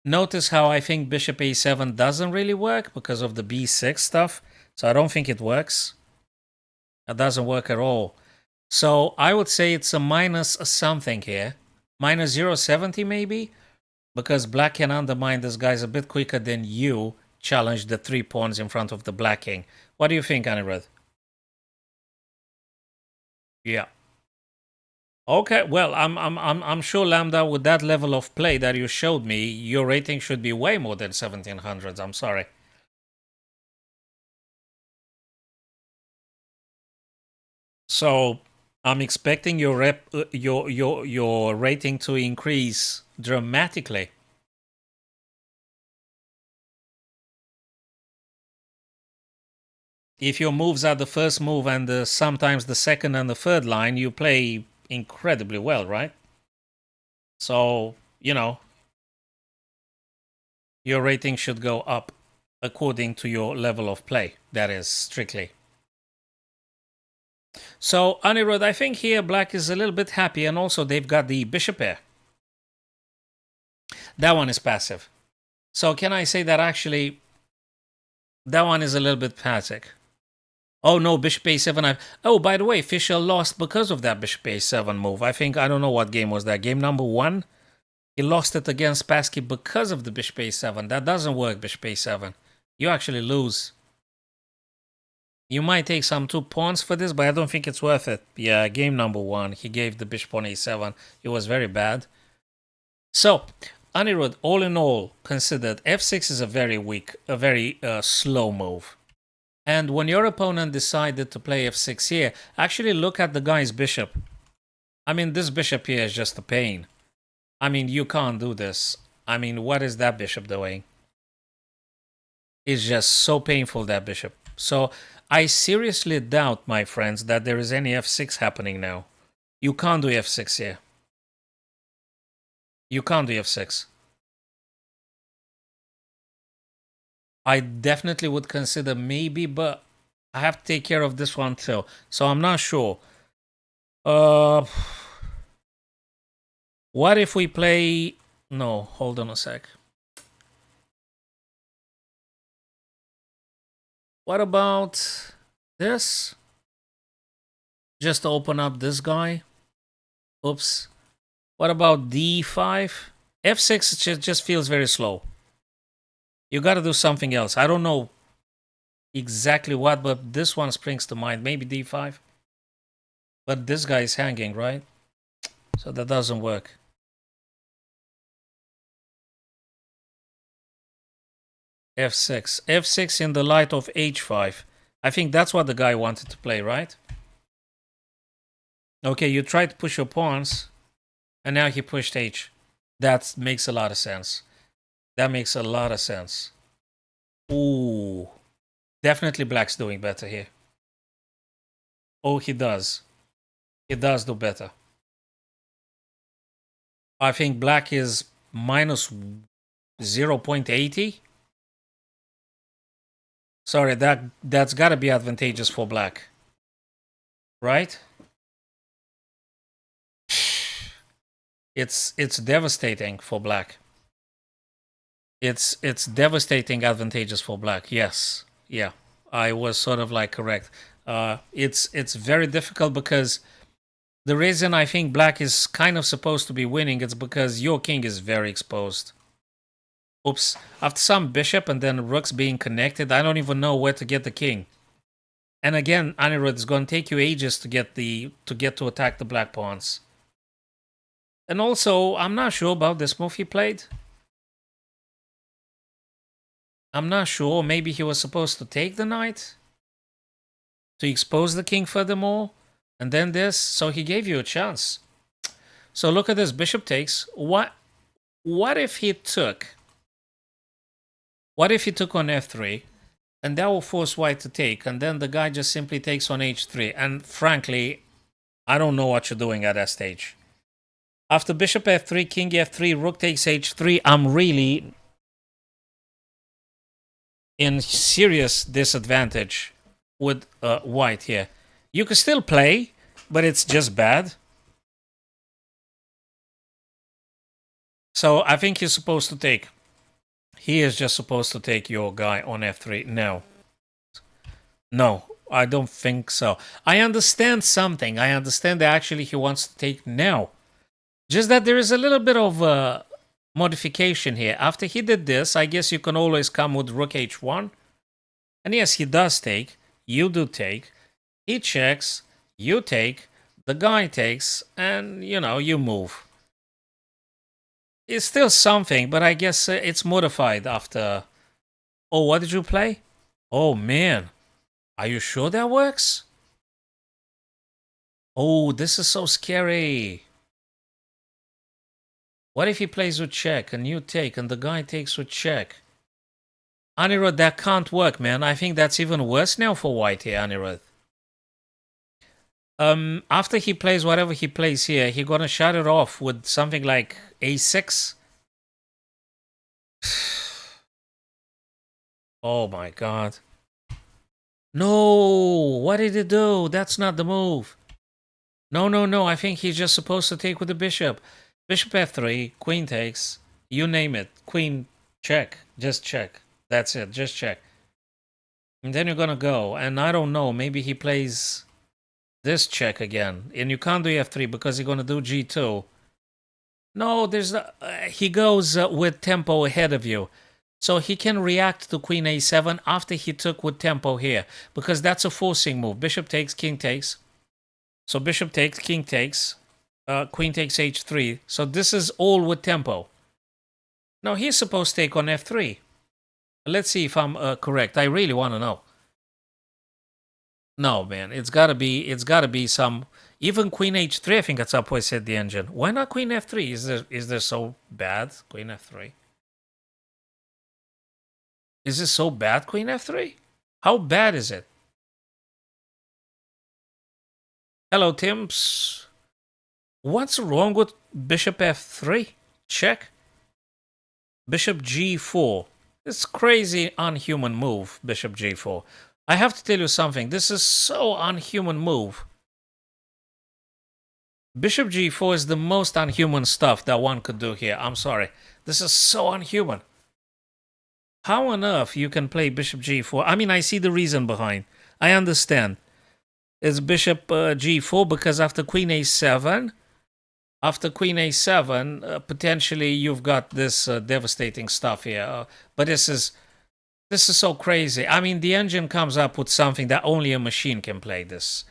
Notice how I think bishop a7 doesn't really work because of the b6 stuff. So I don't think it works. It doesn't work at all. So I would say it's a minus something here. Minus 0.70 maybe. Because black can undermine this guys a bit quicker than you challenge the 3 pawns in front of the black king. What do you think, Anirudh? Yeah. Okay, well, I'm sure Lambda, with that level of play that you showed me, your rating should be way more than 1700s. I'm sorry. So I'm expecting your rating to increase dramatically. If your moves are the first move and sometimes the second and the third line, you play incredibly well, right? So, you know, your rating should go up according to your level of play. That is strictly. So, Anirudh, I think here black is a little bit happy, and also they've got the bishop pair. That one is passive. So, can I say that actually that one is a little bit pathetic? Oh no, bishop a7. Oh, by the way, Fischer lost because of that bishop a7 move. I don't know what game was that. Game number 1? He lost it against Spassky because of the bishop a7. That doesn't work, bishop a7. You actually lose. You might take some 2 pawns for this, but I don't think it's worth it. Yeah, game number 1, he gave the bishop on a7. It was very bad. So, Anirudh, all in all, considered f6 is a very slow move. And when your opponent decided to play f6 here, actually look at the guy's bishop. I mean, this bishop here is just a pain. I mean, you can't do this. I mean, what is that bishop doing? It's just so painful, that bishop. So I seriously doubt, my friends, that there is any f6 happening now. You can't do f6 here. You can't do f6. I definitely would consider maybe, but I have to take care of this one too. So I'm not sure. What if we play... No, hold on a sec. What about this? Just open up this guy. Oops. What about d5? f6 just feels very slow. You got to do something else. I don't know exactly what, but this one springs to mind. Maybe d5. But this guy is hanging, right? So that doesn't work. f6. f6 in the light of h5. I think that's what the guy wanted to play, right? Okay, you tried to push your pawns, and now he pushed h. That makes a lot of sense. That makes a lot of sense. Ooh. Definitely black's doing better here. Oh, he does. He does do better. I think black is minus 0.80. Sorry, that's got to be advantageous for black. Right? It's devastating for black. It's devastating advantageous for black. Yes. Yeah. I was sort of like correct. It's very difficult because the reason I think black is kind of supposed to be winning is because your king is very exposed. Oops. After some bishop and then rooks being connected, I don't even know where to get the king. And again, Anirudh, it's going to take you ages to get to attack the black pawns. And also, I'm not sure about this move he played. I'm not sure. Maybe he was supposed to take the knight to expose the king furthermore. And then this. So he gave you a chance. So look at this. Bishop takes. What if he took... What if he took on f3, and that will force white to take, and then the guy just simply takes on h3, and frankly, I don't know what you're doing at that stage. After bishop f3, king f3, rook takes h3, I'm really in serious disadvantage with white here. You can still play, but it's just bad. So I think he's supposed to take. He is just supposed to take your guy on f3. No, I don't think so. I understand something. I understand that actually he wants to take now. Just that there is a little bit of modification here. After he did this, I guess you can always come with rook h1. And yes, he does take. You do take. He checks. You take. The guy takes. And, you know, you move. It's still something, but I guess it's modified after... Oh, what did you play? Oh, man. Are you sure that works? Oh, this is so scary. What if he plays with check and you take and the guy takes with check? Anirudh, that can't work, man. I think that's even worse now for white here, Anirudh. After he plays whatever he plays here, he gonna shut it off with something like a6. Oh my god. No, what did he do? That's not the move. No, no, no. I think he's just supposed to take with the bishop. Bishop f3, queen takes, you name it. Queen check, just check. That's it, just check. And then you're gonna go, and I don't know, maybe he plays this check again. And you can't do f3 because he's gonna do g2. No, there's he goes with tempo ahead of you. So he can react to queen a7 after he took with tempo here. Because that's a forcing move. Bishop takes, king takes. So bishop takes, king takes. Queen takes h3. So this is all with tempo. Now he's supposed to take on f3. Let's see if I'm correct. I really want to know. No, man. It's gotta be some... Even queen h3, I think that's up where I said the engine. Why not queen f3? Is there so bad? Queen f3. Is this so bad, queen f3? How bad is it? Hello, Timps. What's wrong with bishop f3? Check. Bishop g4. It's crazy unhuman move, bishop g4. I have to tell you something. This is so unhuman move. Bishop g4 is the most unhuman stuff that one could do here. I'm sorry. This is so unhuman. How on earth you can play bishop g4? I mean, I see the reason behind. I understand. It's bishop g4 because after queen a7, potentially you've got this devastating stuff here. But this is so crazy. I mean, the engine comes up with something that only a machine can play this.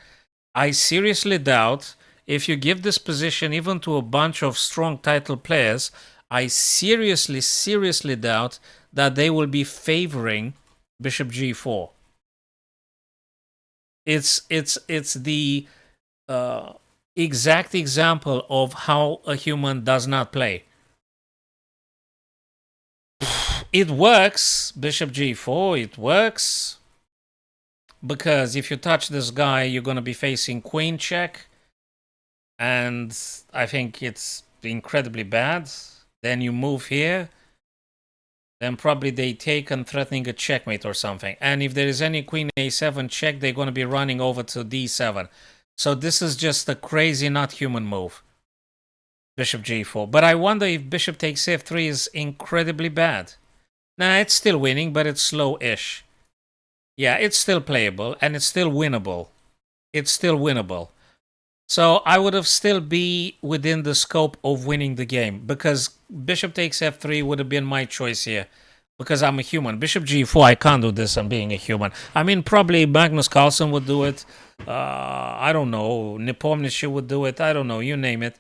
I seriously doubt if you give this position even to a bunch of strong title players, I seriously doubt that they will be favoring bishop g4. It's the exact example of how a human does not play. It works, bishop g4, it works. Because if you touch this guy, you're going to be facing queen check. And I think it's incredibly bad. Then you move here. Then probably they take and threatening a checkmate or something. And if there is any queen a7 check, they're going to be running over to d7. So this is just a crazy, not human move. Bishop g4. But I wonder if bishop takes f3 is incredibly bad. Nah, it's still winning, but it's slow-ish. Yeah, it's still playable, and it's still winnable. It's still winnable. So I would have still be within the scope of winning the game, because bishop takes f3 would have been my choice here, because I'm a human. Bishop g4, I can't do this, I'm being a human. I mean, probably Magnus Carlsen would do it. I don't know. Nepomniachtchi would do it. I don't know. You name it.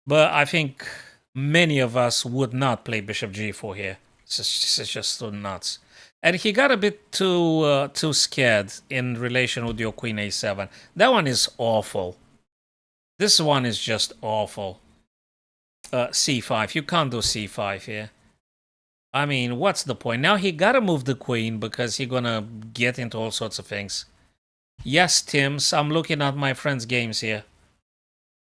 But I think many of us would not play bishop g4 here. It's just so nuts. And he got a bit too scared in relation with your queen a7. That one is awful. This one is just awful. c5. You can't do c5 here. I mean, what's the point? Now he gotta move the queen because he's gonna get into all sorts of things. Yes, Tims, I'm looking at my friend's games here.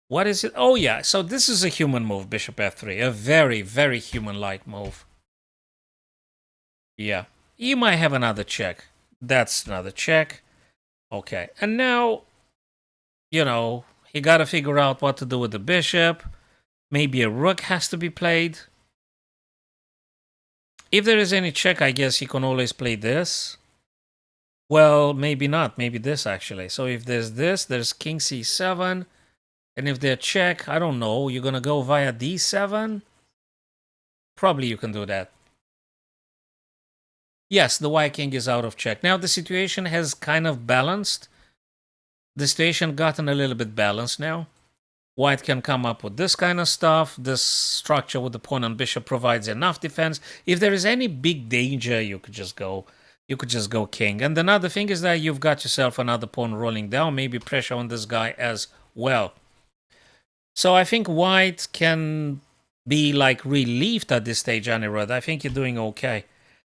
What is it? Oh, yeah. So this is a human move, bishop f3. A very, very human-like move. Yeah. You might have another check. That's another check. Okay. And now, you know, he got to figure out what to do with the bishop. Maybe a rook has to be played. If there is any check, I guess he can always play this. Well, maybe not. Maybe this, actually. So if there's this, there's king c7. And if they're check, I don't know, you're going to go via d7? Probably you can do that. Yes, the white king is out of check. Now the situation has kind of balanced. The situation gotten a little bit balanced now. White can come up with this kind of stuff. This structure with the pawn and bishop provides enough defense. If there is any big danger, you could just go king. And another thing is that you've got yourself another pawn rolling down, maybe pressure on this guy as well. So I think white can be like relieved at this stage, Anirudh. I think you're doing okay.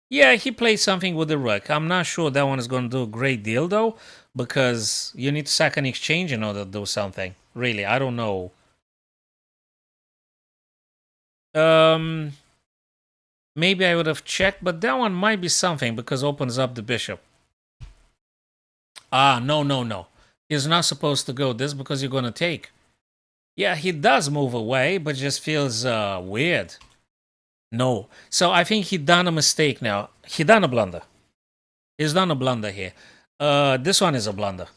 Yeah, he plays something with the rook. I'm not sure that one is going to do a great deal, though, because you need to sack an exchange in order to do something. Really, I don't know. Maybe I would have checked, but that one might be something because opens up the bishop. Ah, no, no, no. He's not supposed to go this because you're going to take. Yeah, he does move away, but just feels weird. No. So I think he done a mistake now. He done a blunder. He's done a blunder here. This one is a blunder.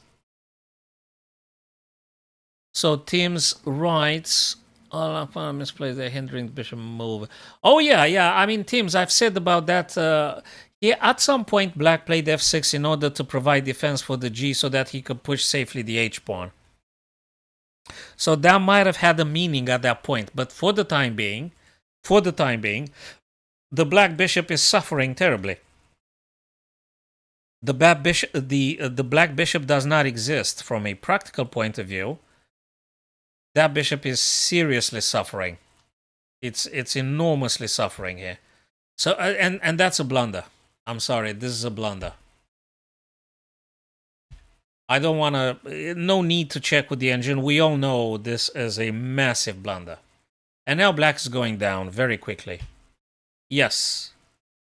So Tim's writes, all up on misplays, they're hindering the bishop move. Oh, yeah, yeah. I mean, Tim's, I've said about that. Yeah, at some point, Black played f6 in order to provide defense for the g so that he could push safely the h-pawn. So that might have had a meaning at that point. But for the time being, the black bishop is suffering terribly. The black bishop does not exist from a practical point of view. That bishop is seriously suffering. It's enormously suffering here. So and that's a blunder. I'm sorry, this is a blunder. I don't want to. No need to check with the engine. We all know this is a massive blunder. And now black is going down very quickly. Yes,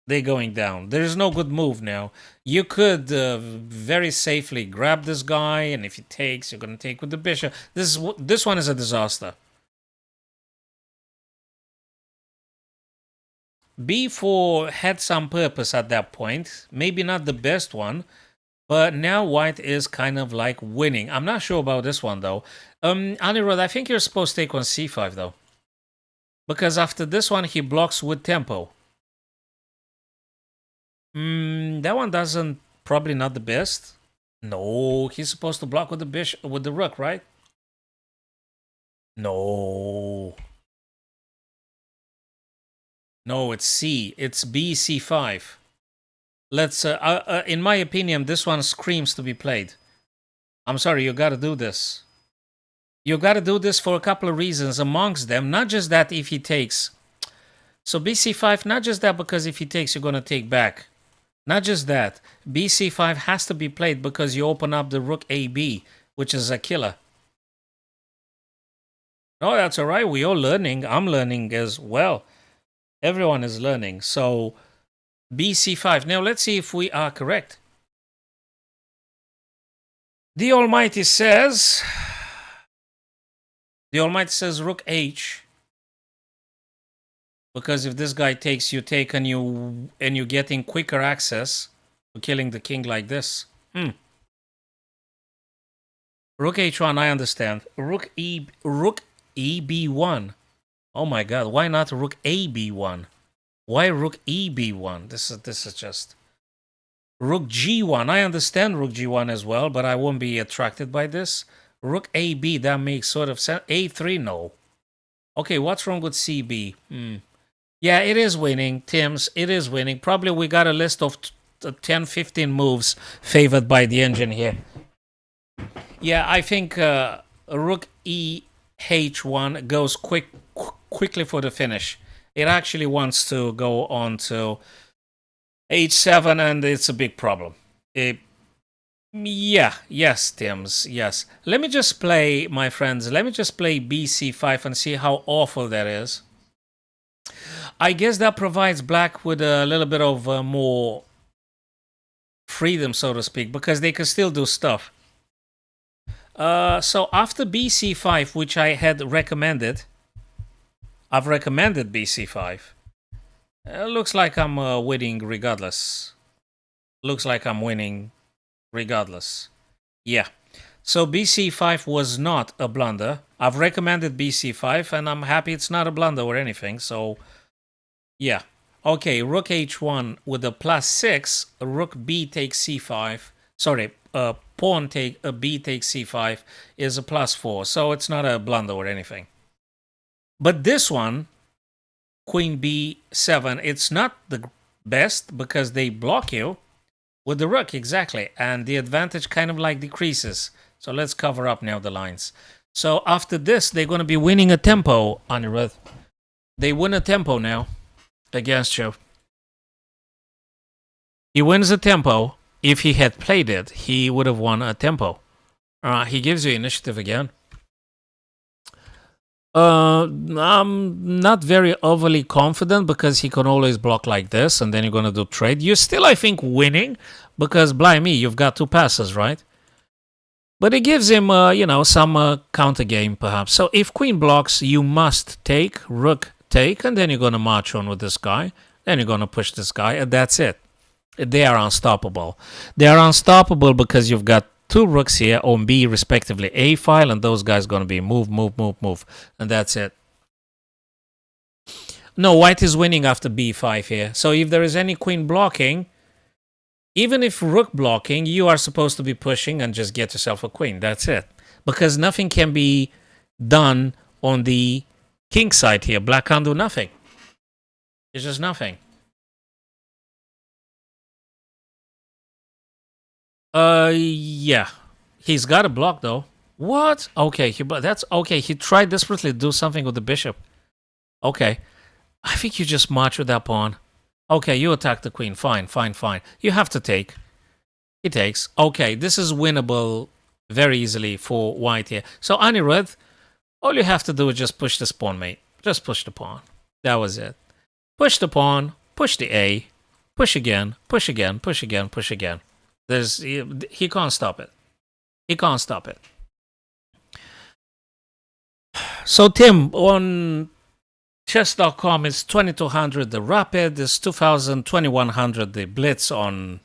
they're going down. There is no good move now. You could very safely grab this guy, and if he takes, you're going to take with the bishop. This one is a disaster. b4 had some purpose at that point. Maybe not the best one, but now white is kind of like winning. I'm not sure about this one, though. Anirudh, I think you're supposed to take on c5, though. Because after this one, he blocks with tempo. That one doesn't... Probably not the best. No, he's supposed to block with the bishop, with the rook, right? No. No, it's C. It's B, C5. Let's... in my opinion, this one screams to be played. I'm sorry, you gotta do this. You gotta do this for a couple of reasons. Amongst them, not just that if he takes... So BC5, not just that because if he takes, you're gonna take back. Not just that. BC5 has to be played because you open up the rook AB, which is a killer. No, that's all right. We're all learning. I'm learning as well. Everyone is learning. So BC5. Now let's see if we are correct. The Almighty says rook H. Because if this guy takes, you take and you're getting quicker access to killing the king like this. Rook H1, I understand. Rook EB1. Oh my god, why not rook AB1? Why rook EB1? This is just... Rook G1, I understand rook G1 as well, but I won't be attracted by this. Rook AB, that makes sort of sense. A3, no. Okay, what's wrong with CB? Yeah, it is winning, Tim's. It is winning. Probably we got a list of 10, 15 moves favored by the engine here. Yeah, I think rook EH1 goes quickly for the finish. It actually wants to go on to H7, and it's a big problem. Yes, Tim's, yes. Let me just play, my friends, let me just play BC5 and see how awful that is. I guess that provides black with a little bit of more freedom, so to speak, because they can still do stuff. So after BC5, which I had recommended, I've recommended BC5. Looks like I'm winning regardless. Looks like I'm winning regardless. Yeah. So BC5 was not a blunder. I've recommended BC5, and I'm happy it's not a blunder or anything, so... Yeah. Okay, rook H1 with a +6, rook B takes C5. Sorry, pawn take B takes C5 is a +4, so it's not a blunder or anything. But this one, Queen B7, it's not the best because they block you with the rook, exactly, and the advantage kind of like decreases. So let's cover up now the lines. So after this, they're going to be winning a tempo, Anirudh. They win a tempo now against you. He wins a tempo. If he had played it, he would have won a tempo. He gives you initiative again. I'm not very overly confident because he can always block like this, and then you're gonna do trade. You're still, I think, winning because, blimey, you've got 2 passes, right? But it gives him, some counter game perhaps. So if queen blocks, you must take, rook take, and then you're gonna march on with this guy. Then you're gonna push this guy, and that's it. They are unstoppable. They are unstoppable because you've got 2 rooks here on B, respectively, A file, and those guys going to be move, move, move, move. And that's it. No, white is winning after B5 here. So if there is any queen blocking, even if rook blocking, you are supposed to be pushing and just get yourself a queen. That's it. Because nothing can be done on the king side here. Black can't do nothing. It's just nothing. Yeah. He's got a block, though. What? Okay, that's okay. He tried desperately to do something with the bishop. Okay. I think you just march with that pawn. Okay, you attack the queen. Fine, fine, fine. You have to take. He takes. Okay, this is winnable very easily for white here. So, Anirudh, all you have to do is just push this pawn, mate. Just push the pawn. That was it. Push the pawn, push the A, push again, push again, push again, push again. He can't stop it. He can't stop it. So Tim, on chess.com is 2200 the rapid, is 2000, 2100 the blitz on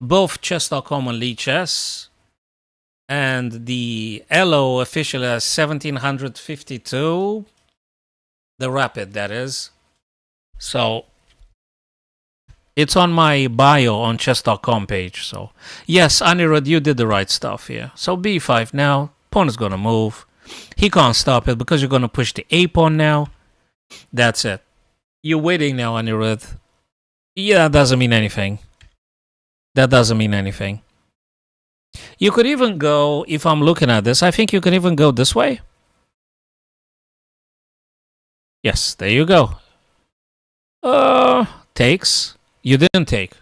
both chess.com and Lee Chess. And the Elo official has 1752 the rapid, that is. So it's on my bio on chess.com page. So yes, Anirudh, you did the right stuff here. So b5 now. Pawn is going to move. He can't stop it because you're going to push the A pawn now. That's it. You're waiting now, Anirudh. Yeah, that doesn't mean anything. That doesn't mean anything. You could even go, if I'm looking at this, I think you can even go this way. Yes, there you go. Takes. You didn't take.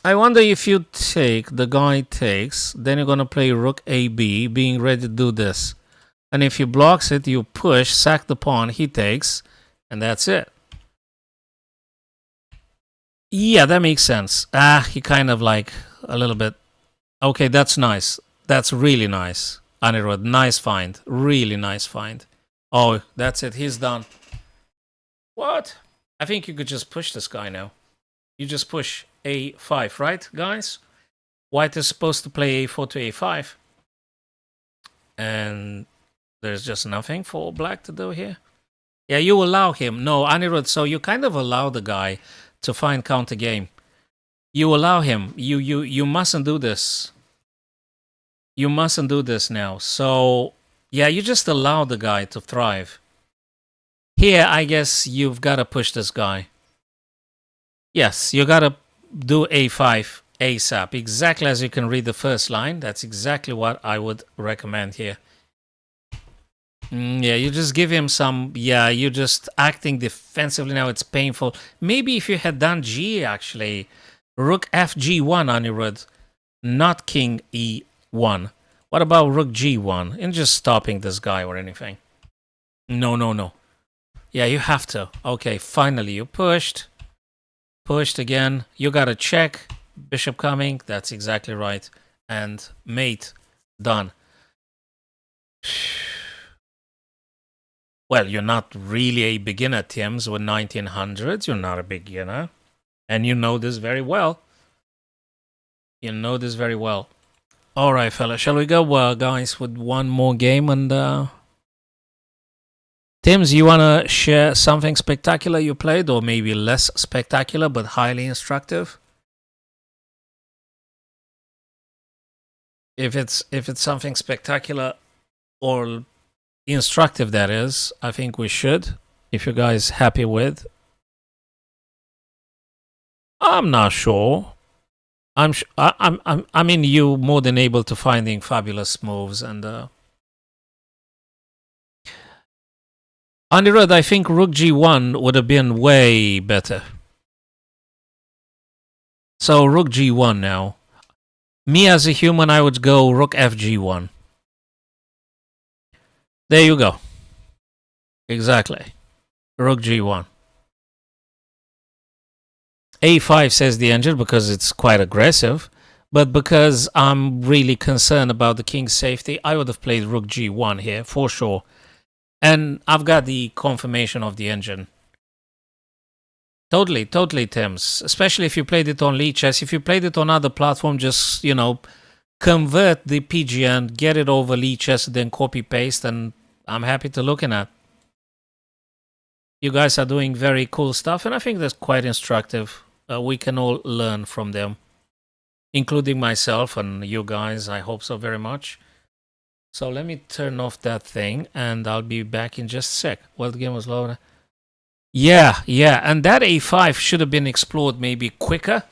I wonder if you take, the guy takes, then you're going to play rook AB, being ready to do this. And if he blocks it, you push, sack the pawn, he takes, and that's it. Yeah, that makes sense. He kind of like a little bit. Okay, that's nice. That's really nice. Anirudh, nice find. Really nice find. Oh, that's it. He's done. What? I think you could just push this guy now. You just push A5, right, guys? White is supposed to play A4 to A5. And there's just nothing for black to do here. Yeah, you allow him. No, Anirudh, so you kind of allow the guy to find counter game. You allow him. You mustn't do this. You mustn't do this now. So, yeah, you just allow the guy to thrive. Here, I guess you've got to push this guy. Yes, you got to do A5 ASAP. Exactly as you can read the first line. That's exactly what I would recommend here. Yeah, you just give him some... Yeah, you're just acting defensively now. It's painful. Maybe if you had done G, actually. Rook FG1, Anirudh. Not King E1. What about Rook G1? And just stopping this guy or anything. No, no, no. Yeah, you have to. Okay, finally you pushed. Pushed again. You got to check. Bishop coming. That's exactly right. And mate. Done. Well, you're not really a beginner, Tims, with 1900s. You're not a beginner. And you know this very well. You know this very well. All right, fella. Shall we go, guys, with one more game? And Tims, you want to share something spectacular you played, or maybe less spectacular but highly instructive? If it's something spectacular or instructive, that is, I think we should. If you guys happy with, I'm not sure. I mean, you more than able to finding fabulous moves, and Anirudh, I think rook g1 would have been way better. So rook g1 now. Me as a human, I would go rook fg1. There you go. Exactly. Rook g1. a5 says the engine because it's quite aggressive. But because I'm really concerned about the king's safety, I would have played rook g1 here for sure. And I've got the confirmation of the engine. Totally, Tims. Especially if you played it on Lichess. If you played it on other platform, just, you know, convert the PGN, get it over Lichess, then copy paste, and I'm happy to looking at. You guys are doing very cool stuff, and I think that's quite instructive. We can all learn from them, including myself and you guys. I hope so very much. So let me turn off that thing, and I'll be back in just a sec. Well, the game was loaded. Yeah, and that a5 should have been explored maybe quicker.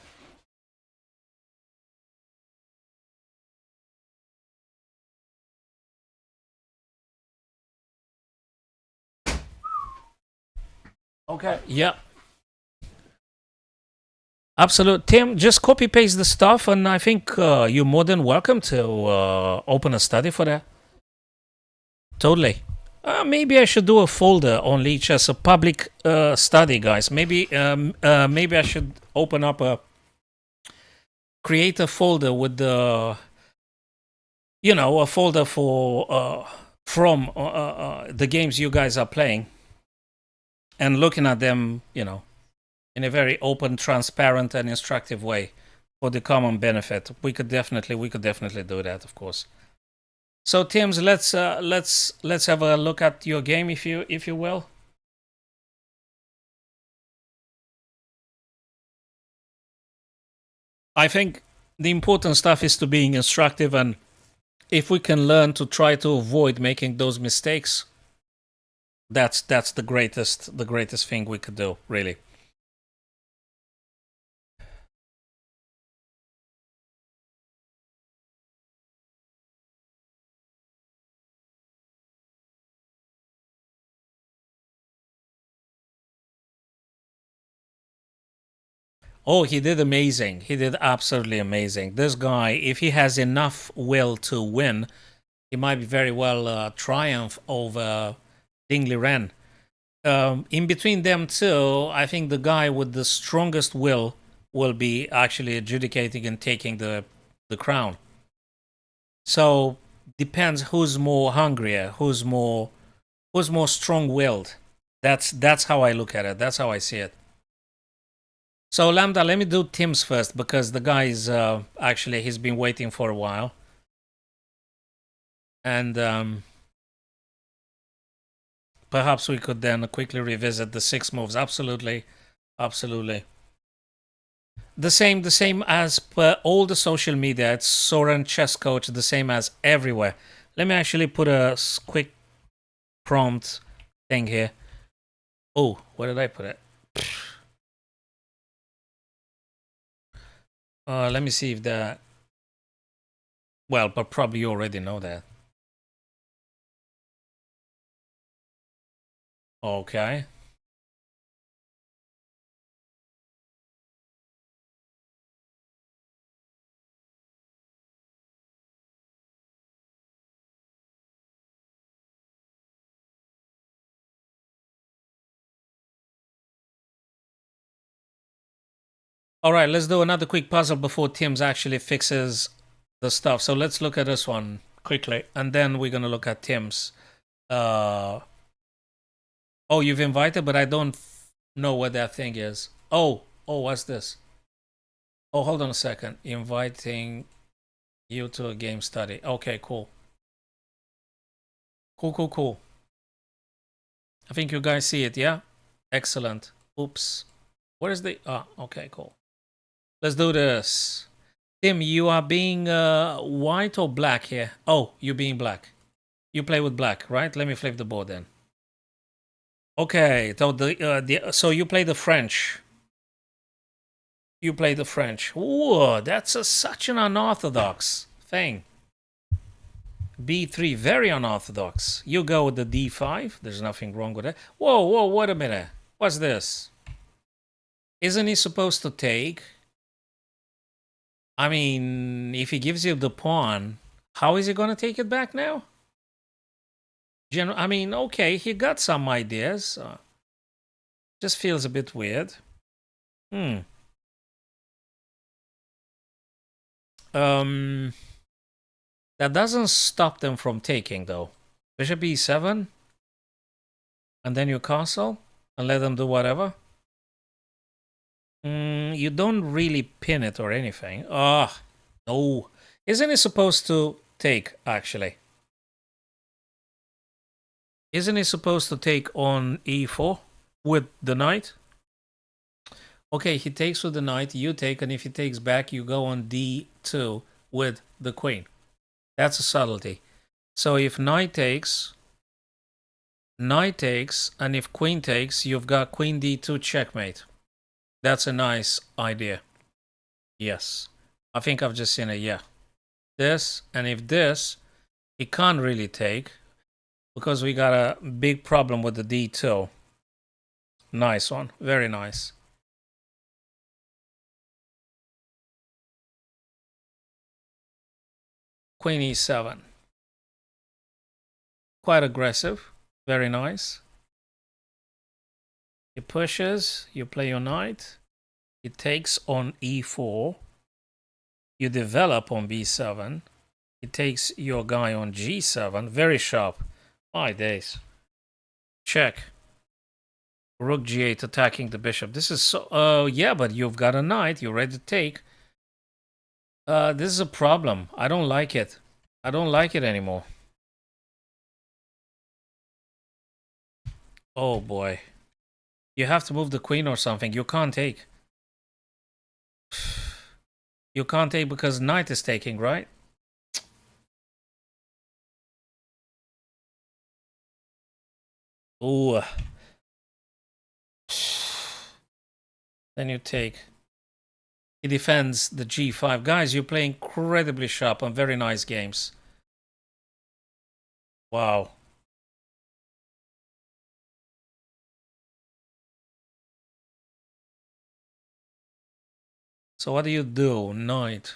Okay, yeah. Absolute. Tim, just copy paste the stuff, and I think you're more than welcome to open a study for that. Totally. Maybe I should do a folder on Leech as a public study, guys. Maybe I should open up create a folder with the, you know, a folder for from the games you guys are playing, and looking at them, you know, in a very open, transparent, and instructive way for the common benefit. We could definitely do that, of course. So, Tims, let's have a look at your game, if you will. I think the important stuff is to being instructive, and if we can learn to try to avoid making those mistakes, that's the greatest thing we could do, really. Oh, he did amazing. He did absolutely amazing. This guy, if he has enough will to win, he might be very well triumph over Dingley Ren. In between them two, I think the guy with the strongest will be actually adjudicating and taking the crown. So depends who's more hungrier, who's more strong-willed. That's how I look at it. That's how I see it. So Lambda, let me do Tim's first, because the guy is actually, he's been waiting for a while. And perhaps we could then quickly revisit the 6 moves. Absolutely. The same as per all the social media. It's Soren Chess Coach, the same as everywhere. Let me actually put a quick prompt thing here. Oh, where did I put it? Let me see if that... Well, but probably you already know that. Okay. All right, let's do another quick puzzle before Tim's actually fixes the stuff. So let's look at this one quickly, and then we're going to look at Tim's. Oh, you've invited, but I don't know what that thing is. Oh, what's this? Oh, hold on a second. Inviting you to a game study. Okay, cool. Cool. I think you guys see it, yeah? Excellent. Oops. What is the... Ah, okay, cool. Let's do this. Tim, you are being white or black here? Oh, you're being black. You play with black, right? Let me flip the board then. Okay, so so you play the French. You play the French. Whoa, that's such an unorthodox thing. B3, very unorthodox. You go with the D5. There's nothing wrong with that. Whoa, whoa, wait a minute. What's this? Isn't he supposed to take? I mean, if he gives you the pawn, how is he going to take it back now? I mean, okay, he got some ideas. Just feels a bit weird. That doesn't stop them from taking, though. Bishop e7, and then you castle, and let them do whatever. You don't really pin it or anything. Ah, no. Isn't it supposed to take, actually? Isn't it supposed to take on e4 with the knight? Okay, he takes with the knight, you take, and if he takes back, you go on d2 with the queen. That's a subtlety. So if knight takes, and if queen takes, you've got queen d2 checkmate. That's a nice idea. Yes. I think I've just seen it, yeah. This, and if this, he can't really take, because we got a big problem with the d2. Nice one, very nice. Queen e7. Quite aggressive, very nice. He pushes, you play your knight. He takes on e4. You develop on b7. He takes your guy on g7. Very sharp. My days. Check. Rook g8 attacking the bishop. This is so... yeah, but you've got a knight. You're ready to take. This is a problem. I don't like it. I don't like it anymore. Oh, boy. You have to move the queen or something. You can't take. You can't take because knight is taking, right? Ooh. Then you take. He defends the g5. Guys, you play incredibly sharp and very nice games. Wow. So what do you do? Knight.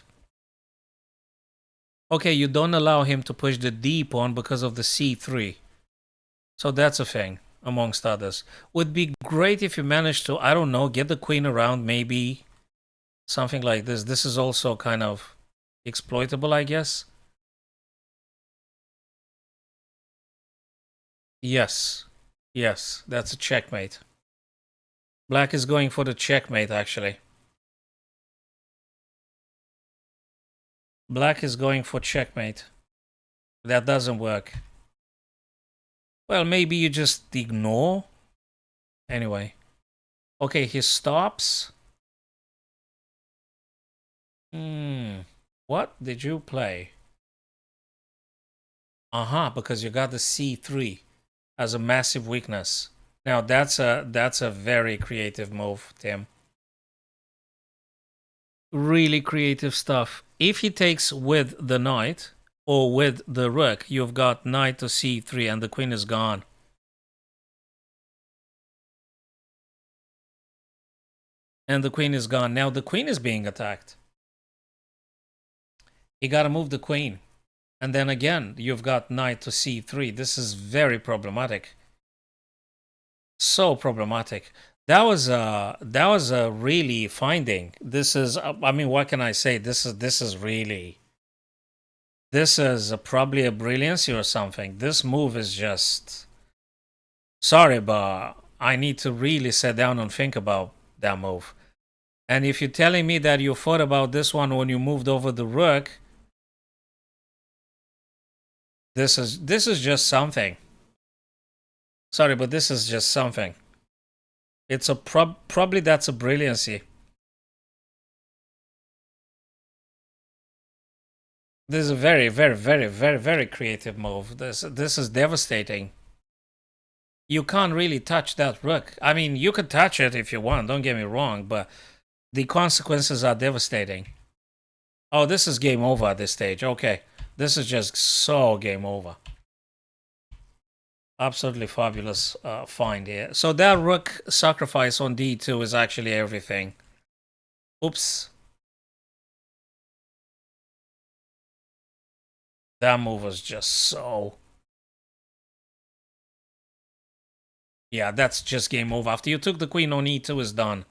Okay, you don't allow him to push the d pawn because of the c3. So that's a thing, amongst others. Would be great if you managed to, I don't know, get the queen around, maybe something like this. This is also kind of exploitable, I guess. Yes. Yes, that's a checkmate. Black is going for the checkmate, actually. Black is going for checkmate. That doesn't work. Well, maybe you just ignore. Anyway. Okay, he stops. What did you play? Because you got the c3 as a massive weakness. Now that's a very creative move, Tim. Really creative stuff. If he takes with the knight or with the rook, you've got knight to c3 and the queen is gone. And the queen is gone. Now the queen is being attacked. You gotta move the queen. And then again, you've got knight to c3. This is very problematic. So problematic. That was a really finding. This is, I mean, what can I say? This is really, this is probably a brilliancy or something. This move is just, sorry, but I need to really sit down and think about that move. And if you're telling me that you thought about this one when you moved over the rook, this is just something. Sorry, but this is just something. It's a probably that's a brilliancy. This is a very, very, very, very, very creative move. This is devastating. You can't really touch that rook. I mean, you could touch it if you want, don't get me wrong, but the consequences are devastating. Oh, this is game over at this stage. Okay. This is just so game over. Absolutely fabulous find here. So that rook sacrifice on d2 is actually everything. Oops. That move was just so... Yeah, that's just game over. After you took the queen on e2 is done.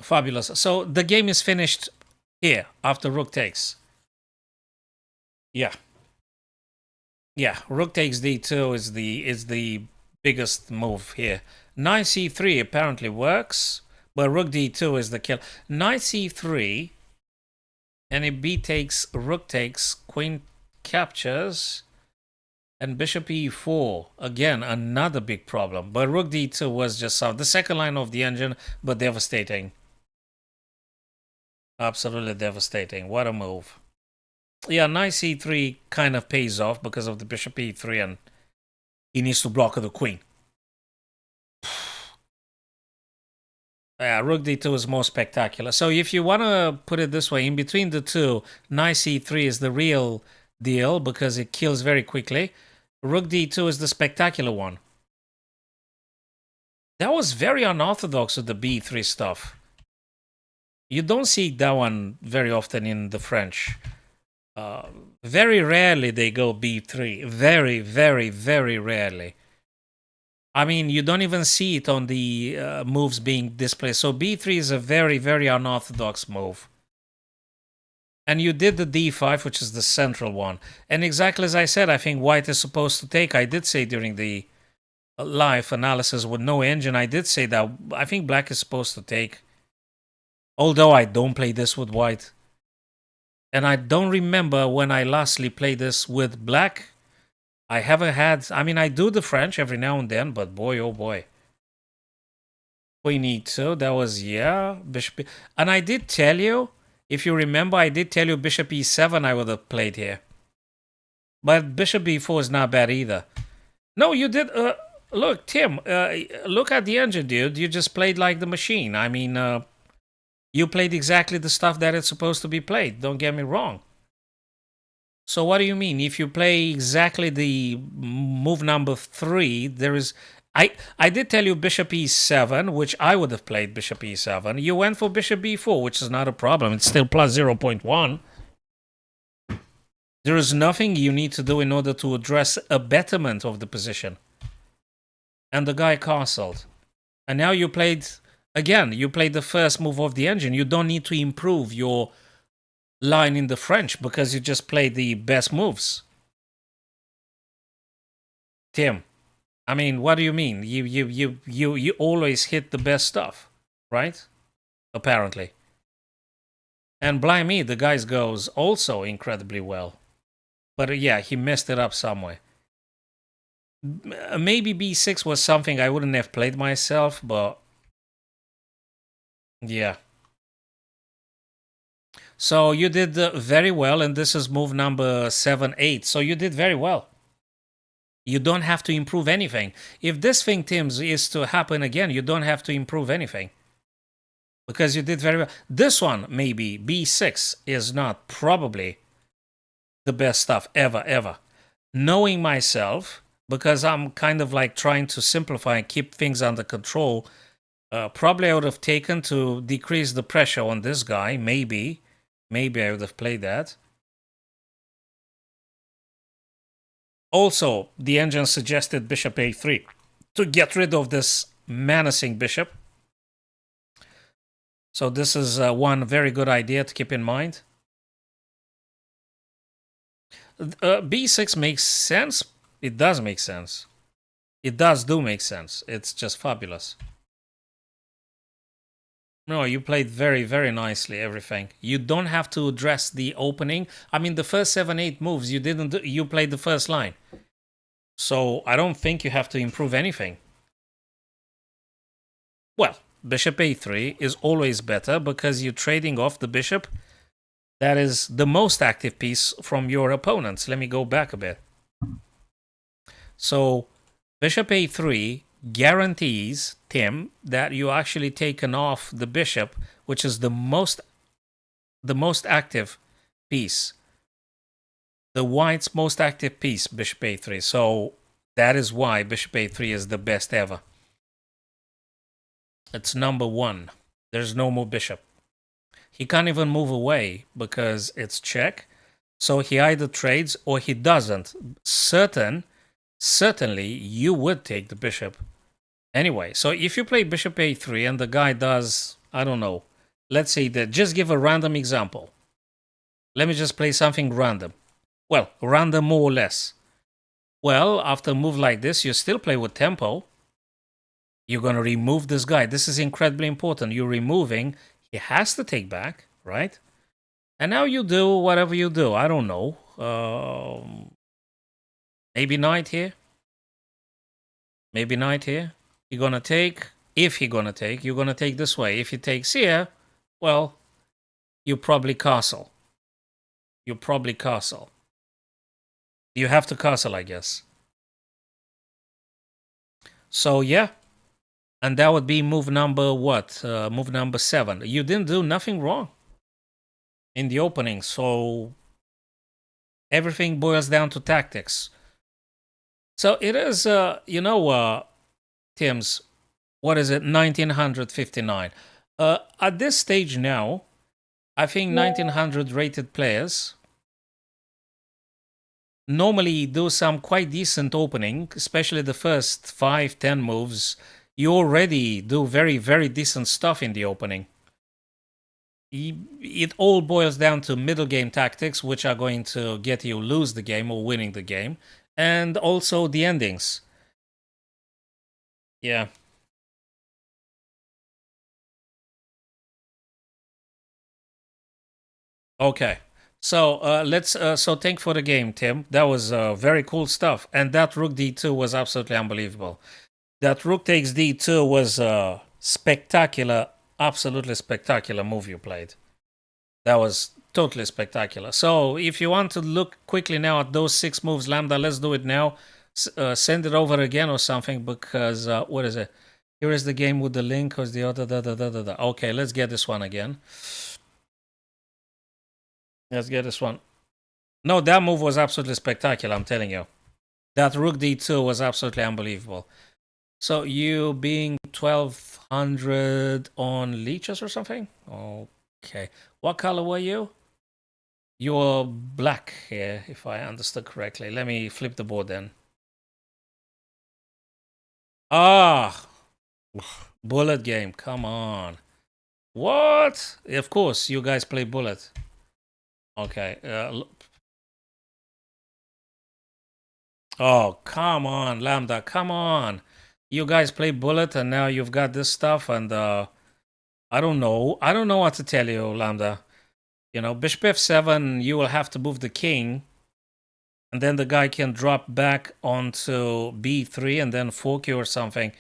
Fabulous. So the game is finished here after rook takes. Yeah. Yeah, rook takes d2 is the biggest move here. Knight c3 apparently works, but rook d2 is the kill. Knight c3, and if b takes, rook takes, queen captures, and bishop e4. Again, another big problem. But rook d2 was just solved. The second line of the engine, but devastating. Absolutely devastating. What a move. Yeah, knight c3 kind of pays off because of the bishop e3, and he needs to block the queen. Yeah, rook d2 is more spectacular. So if you want to put it this way, in between the two, knight c3 is the real deal because it kills very quickly. Rook d2 is the spectacular one. That was very unorthodox with the b3 stuff. You don't see that one very often in the French. Very rarely they go b3. Very, very, very rarely. I mean, you don't even see it on the moves being displayed. So b3 is a very, very unorthodox move. And you did the d5, which is the central one. And exactly as I said, I think white is supposed to take. I did say during the live analysis with no engine, I did say that I think black is supposed to take. Although I don't play this with white. And I don't remember when I lastly played this with black. I haven't had... I mean, I do the French every now and then, but boy, oh boy. Queen e2, that was, yeah. Bishop... And I did tell you, if you remember, I did tell you bishop e7 I would have played here. But bishop e4 is not bad either. No, you did... look, Tim, look at the engine, dude. You just played like the machine. I mean... you played exactly the stuff that it's supposed to be played. Don't get me wrong. So what do you mean? If you play exactly the move number 3, there is... I did tell you bishop e7, which I would have played bishop e7. You went for bishop b4, which is not a problem. It's still plus 0.1. There is nothing you need to do in order to address a betterment of the position. And the guy castled. And now you played... Again, you played the first move of the engine. You don't need to improve your line in the French because you just played the best moves. Tim, I mean, what do you mean? You always hit the best stuff, right? Apparently. And blimey, the guy goes also incredibly well. But yeah, he messed it up somewhere. Maybe b6 was something I wouldn't have played myself, but... yeah. So you did very well, and this is move number 7, 8. So you did very well. You don't have to improve anything. If this thing, Tim's, is to happen again, you don't have to improve anything. Because you did very well. This one, maybe, b6, is not probably the best stuff ever, ever. Knowing myself, because I'm kind of like trying to simplify and keep things under control... probably I would have taken to decrease the pressure on this guy. Maybe I would have played that. Also, the engine suggested bishop a3 to get rid of this menacing bishop. So this is one very good idea to keep in mind. b6 makes sense. It does make sense. It do make sense. It's just fabulous. No, you played very, very nicely, everything. You don't have to address the opening. I mean, the first 7, 8 moves, you didn't do, you played the first line. So I don't think you have to improve anything. Well, bishop a3 is always better because you're trading off the bishop. That is the most active piece from your opponents. Let me go back a bit. So bishop a3 guarantees, Tim, that you actually taken off the bishop, which is the most active piece. The white's most active piece, bishop a3. So that is why bishop a3 is the best ever. It's number one. There's no more bishop. He can't even move away because it's check. So he either trades or he doesn't. Certainly, you would take the bishop. Anyway, so if you play bishop a3 and the guy does, I don't know, let's say that, just give a random example. Let me just play something random. Well, random more or less. Well, after a move like this, you still play with tempo. You're going to remove this guy. This is incredibly important. You're removing. He has to take back, right? And now you do whatever you do. I don't know. Maybe knight here. Maybe knight here. You're going to take. If you're going to take, you're going to take this way. If he takes here, well, you probably castle. You probably castle. You have to castle, I guess. So, yeah. And that would be move number what? Move number 7. You didn't do nothing wrong in the opening. So, everything boils down to tactics. So, it is, Tim's, what is it? 1959. At this stage now, I think 1900 rated players normally do some quite decent opening, especially the first 5-10 moves. You already do very, very decent stuff in the opening. It all boils down to middle game tactics, which are going to get you lose the game or winning the game, and also the endings. Yeah. Okay. So let's. So thank for the game, Tim. That was very cool stuff, and that rook d2 was absolutely unbelievable. That rook takes d2 was a spectacular, absolutely spectacular move you played. That was totally spectacular. So if you want to look quickly now at those 6 moves, Lambda, let's do it now. Send it over again or something because what is it? Here is the game with the link. Or the other? Okay, let's get this one again. Let's get this one. No, that move was absolutely spectacular, I'm telling you. That rook d2 was absolutely unbelievable. So you being 1200 on leeches or something? Okay. What color were you? You were black here, if I understood correctly. Let me flip the board then. Ah! Bullet game, come on. What? Of course, you guys play bullet. Okay. Oh, come on, Lambda, come on. You guys play bullet and now you've got this stuff and I don't know. I don't know what to tell you, Lambda. You know, bishop f7, you will have to move the king. And then the guy can drop back onto b3 and then fork you or something.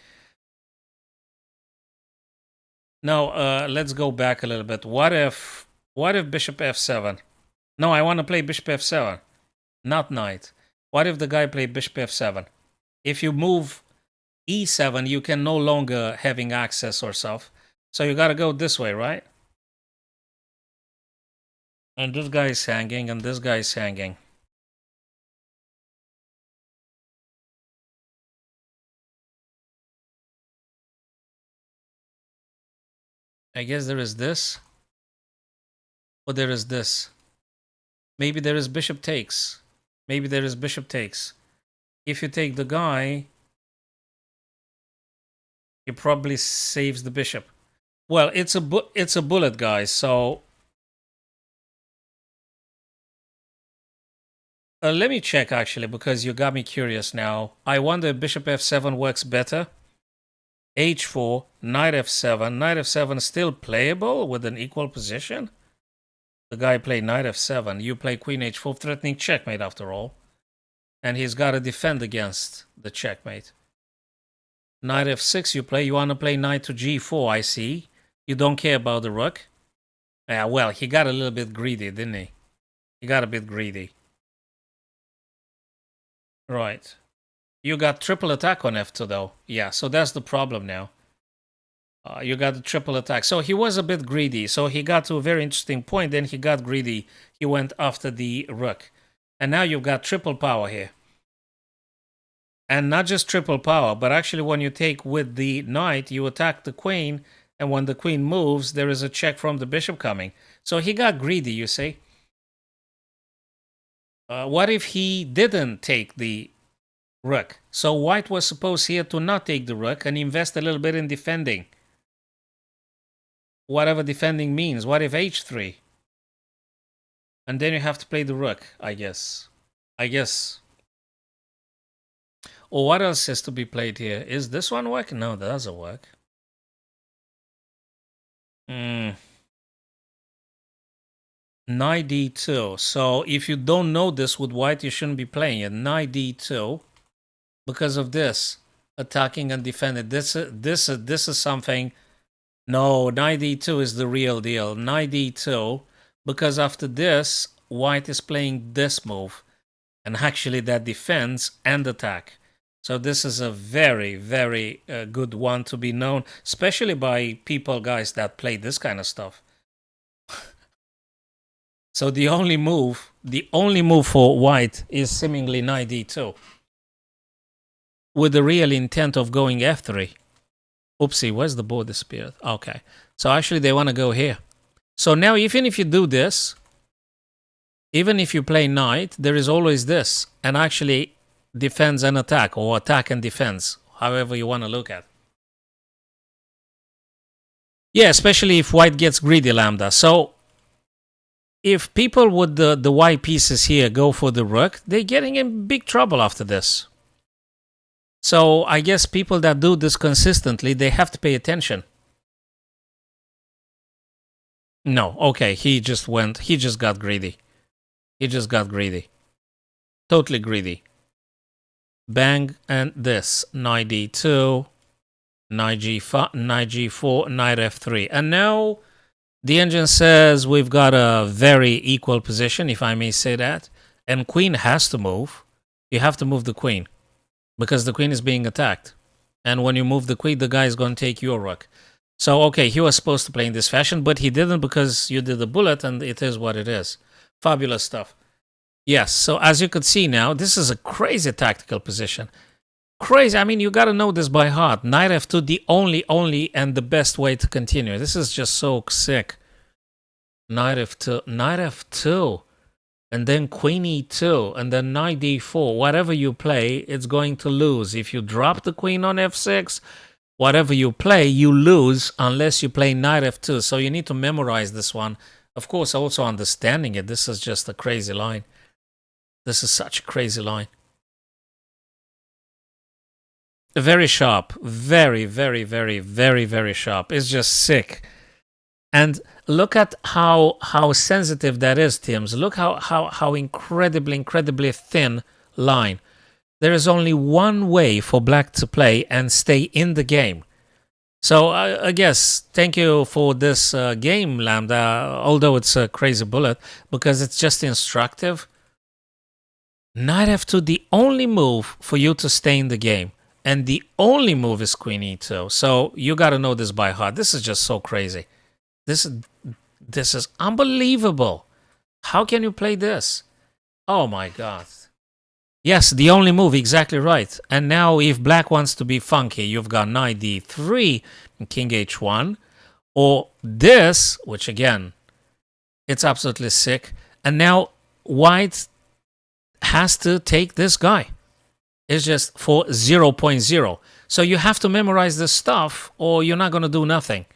Now, let's go back a little bit. What if bishop f7? No, I want to play bishop f7, not knight. What if the guy played bishop f7? If you move e7, you can no longer having access or stuff. So you got to go this way, right? And this guy is hanging, and this guy is hanging. I guess there is this. Or there is this. Maybe there is bishop takes. Maybe there is bishop takes. If you take the guy, he probably saves the bishop. Well, it's a bullet, guys, so... let me check, actually, because you got me curious now. I wonder if bishop f7 works better. h4, knight f7. Knight f7 is still playable with an equal position. The guy played knight f7. You play queen h4, threatening checkmate after all. And he's got to defend against the checkmate. Knight f6 you play. You want to play knight to g4, I see. You don't care about the rook. Yeah, well, he got a little bit greedy, didn't he? He got a bit greedy. Right. You got triple attack on f2 though. Yeah, so that's the problem now. You got the triple attack. So he was a bit greedy. So he got to a very interesting point. Then he got greedy. He went after the rook. And now you've got triple power here. And not just triple power, but actually when you take with the knight, you attack the queen. And when the queen moves, there is a check from the bishop coming. So he got greedy, you see. What if he didn't take the rook? So white was supposed here to not take the rook and invest a little bit in defending. Whatever defending means. What if h3? And then you have to play the rook, I guess. Or what else is to be played here? Is this one working? No, that doesn't work. Knight d2. So if you don't know this with white, you shouldn't be playing it. Knight d2. Because of this. Attacking and defending. This is something. No, knight d2 is the real deal. Knight d2. Because after this, white is playing this move. And actually that defends and attack. So this is a very, very good one to be known, especially by people, guys, that play this kind of stuff. So the only move for white is seemingly knight d2. With the real intent of going f3. Oopsie, where's the board disappeared? Okay. So actually they want to go here. So now even if you do this, even if you play knight, there is always this. And actually defends and attack, or attack and defense, however you want to look at. Yeah, especially if white gets greedy, Lambda. So if people with the white pieces here go for the rook, they're getting in big trouble after this. So I guess people that do this consistently, they have to pay attention. No, okay, he just got greedy. He just got greedy. Totally greedy. Bang, and this. Knight d2, knight g5, knight g4, knight f3. And now the engine says we've got a very equal position, if I may say that. And queen has to move. You have to move the queen. Because the queen is being attacked. And when you move the queen, the guy is going to take your rook. So, okay, he was supposed to play in this fashion, but he didn't because you did the bullet, and it is what it is. Fabulous stuff. Yes, so as you could see now, this is a crazy tactical position. Crazy, I mean, you got to know this by heart. Knight f2, the only, and the best way to continue. This is just so sick. Knight f2, and then queen e2, and then knight d4. Whatever you play, it's going to lose. If you drop the queen on f6, whatever you play, you lose unless you play knight f2. So you need to memorize this one. Of course, also understanding it. This is just a crazy line. This is such a crazy line. Very sharp. Very, very, very, very, very sharp. It's just sick. And look at how sensitive that is, Tims. Look how incredibly thin line. There is only one way for black to play and stay in the game. So I guess thank you for this game, Lambda, although it's a crazy bullet, because it's just instructive. Knight f2, the only move for you to stay in the game. And the only move is queen e2. So you got to know this by heart. This is just so crazy. This is unbelievable. How can you play this? Oh my God. Yes, the only move, exactly right. And now if black wants to be funky, you've got knight d3 and king h1. Or this, which again, it's absolutely sick. And now white has to take this guy. It's just for 0.0. So you have to memorize this stuff or you're not going to do nothing.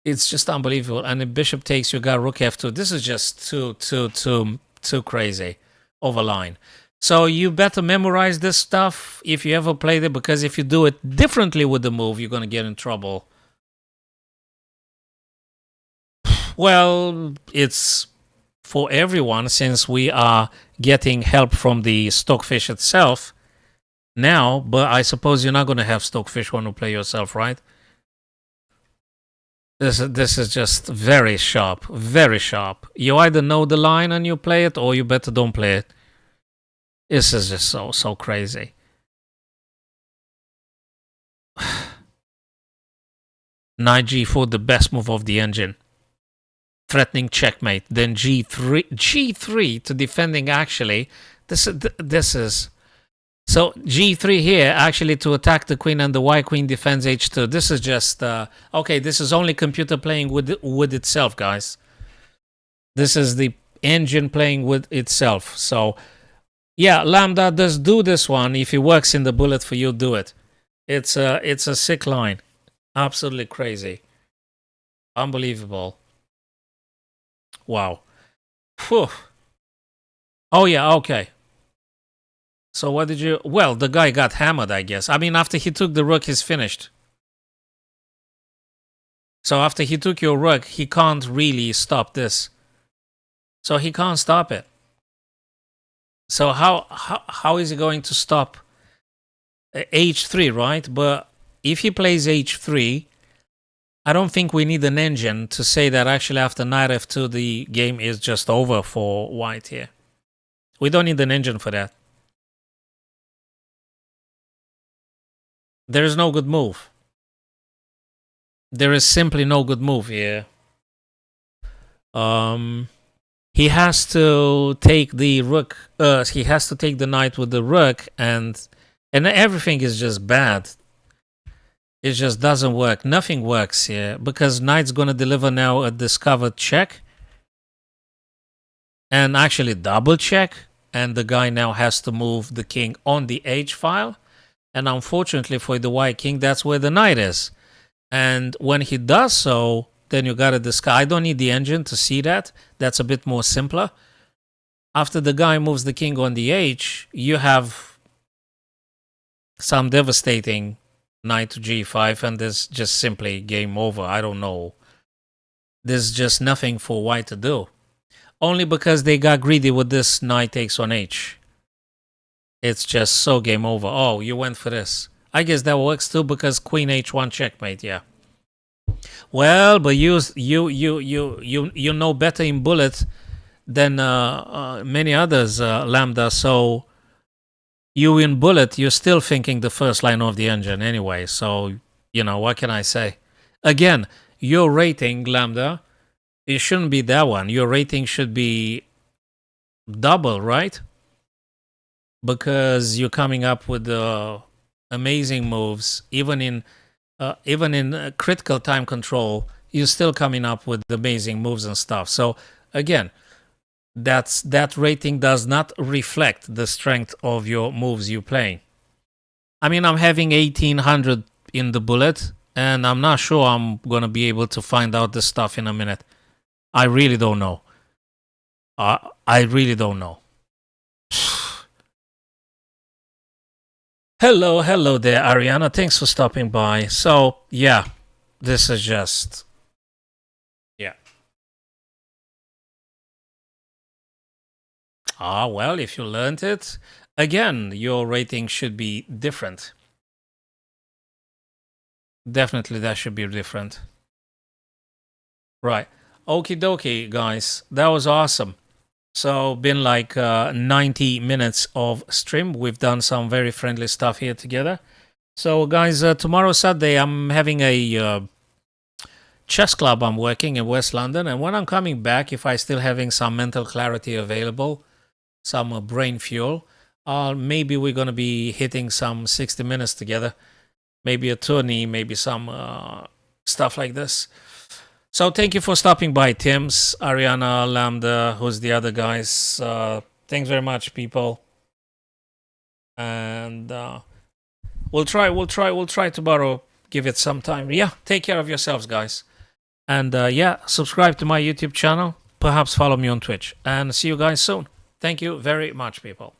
It's just unbelievable. And the bishop takes, you got rook f2. This is just too crazy over line. So you better memorize this stuff if you ever played it, because if you do it differently with the move, you're going to get in trouble. Well, it's for everyone, since we are getting help from the Stockfish itself now, but I suppose you're not going to have Stockfish when you play yourself, right? This is just very sharp, very sharp. You either know the line and you play it, or you better don't play it. This is just so crazy. Knight g4, the best move of the engine. Threatening checkmate. Then g3 to defending. Actually, this is so g3 here actually to attack the queen, and the white queen defends h2. This is just okay. This is only computer playing with itself, guys. This is the engine playing with itself. So yeah, Lambda does do this one. If it works in the bullet for you, do it. It's a sick line. Absolutely crazy. Unbelievable. Wow. Whew. Oh yeah, okay. So what did you... Well, the guy got hammered, I guess. I mean, after he took the rook, he's finished. So after he took your rook, he can't really stop this. So he can't stop it. So how is he going to stop h3, right? But if he plays h3, I don't think we need an engine to say that actually after knight f2 the game is just over for white here. We don't need an engine for that. There is no good move. There is simply no good move here. He has to take the rook. He has to take the knight with the rook, and everything is just bad. It just doesn't work. Nothing works here because knight's going to deliver now a discovered check, and actually double check, and the guy now has to move the king on the h file. And unfortunately for the white king, that's where the knight is. And when he does so, then you got to discard. I don't need the engine to see that. That's a bit more simpler. After the guy moves the king on the h, you have some devastating knight to g5, and there's just simply game over. I don't know. There's just nothing for white to do. Only because they got greedy with this knight takes on h. It's just so game over. Oh, you went for this. I guess that works too because queen h1 checkmate, yeah. Well, but you know better in bullet than many others, Lambda. So you in bullet, you're still thinking the first line of the engine anyway. So, you know, what can I say? Again, your rating, Lambda, it shouldn't be that one. Your rating should be double, right? Because you're coming up with amazing moves, even in critical time control, you're still coming up with amazing moves and stuff. So again, that rating does not reflect the strength of your moves you're playing. I mean, I'm having 1800 in the bullet, and I'm not sure I'm gonna be able to find out this stuff in a minute. I really don't know. I really don't know. Hello there, Ariana. Thanks for stopping by. So, yeah, this is just... Yeah. Well, if you learned it, again, your rating should be different. Definitely, that should be different. Right. Okie dokie, guys. That was awesome. So, been like 90 minutes of stream. We've done some very friendly stuff here together. So, guys, tomorrow, Saturday, I'm having a chess club I'm working in West London. And when I'm coming back, if I still having some mental clarity available, some brain fuel, maybe we're going to be hitting some 60 minutes together. Maybe a tourney, maybe some stuff like this. So thank you for stopping by, Tim's, Ariana, Lambda, who's the other guys. Thanks very much, people. And we'll try tomorrow. Give it some time. Yeah, take care of yourselves, guys. And yeah, subscribe to my YouTube channel. Perhaps follow me on Twitch. And see you guys soon. Thank you very much, people.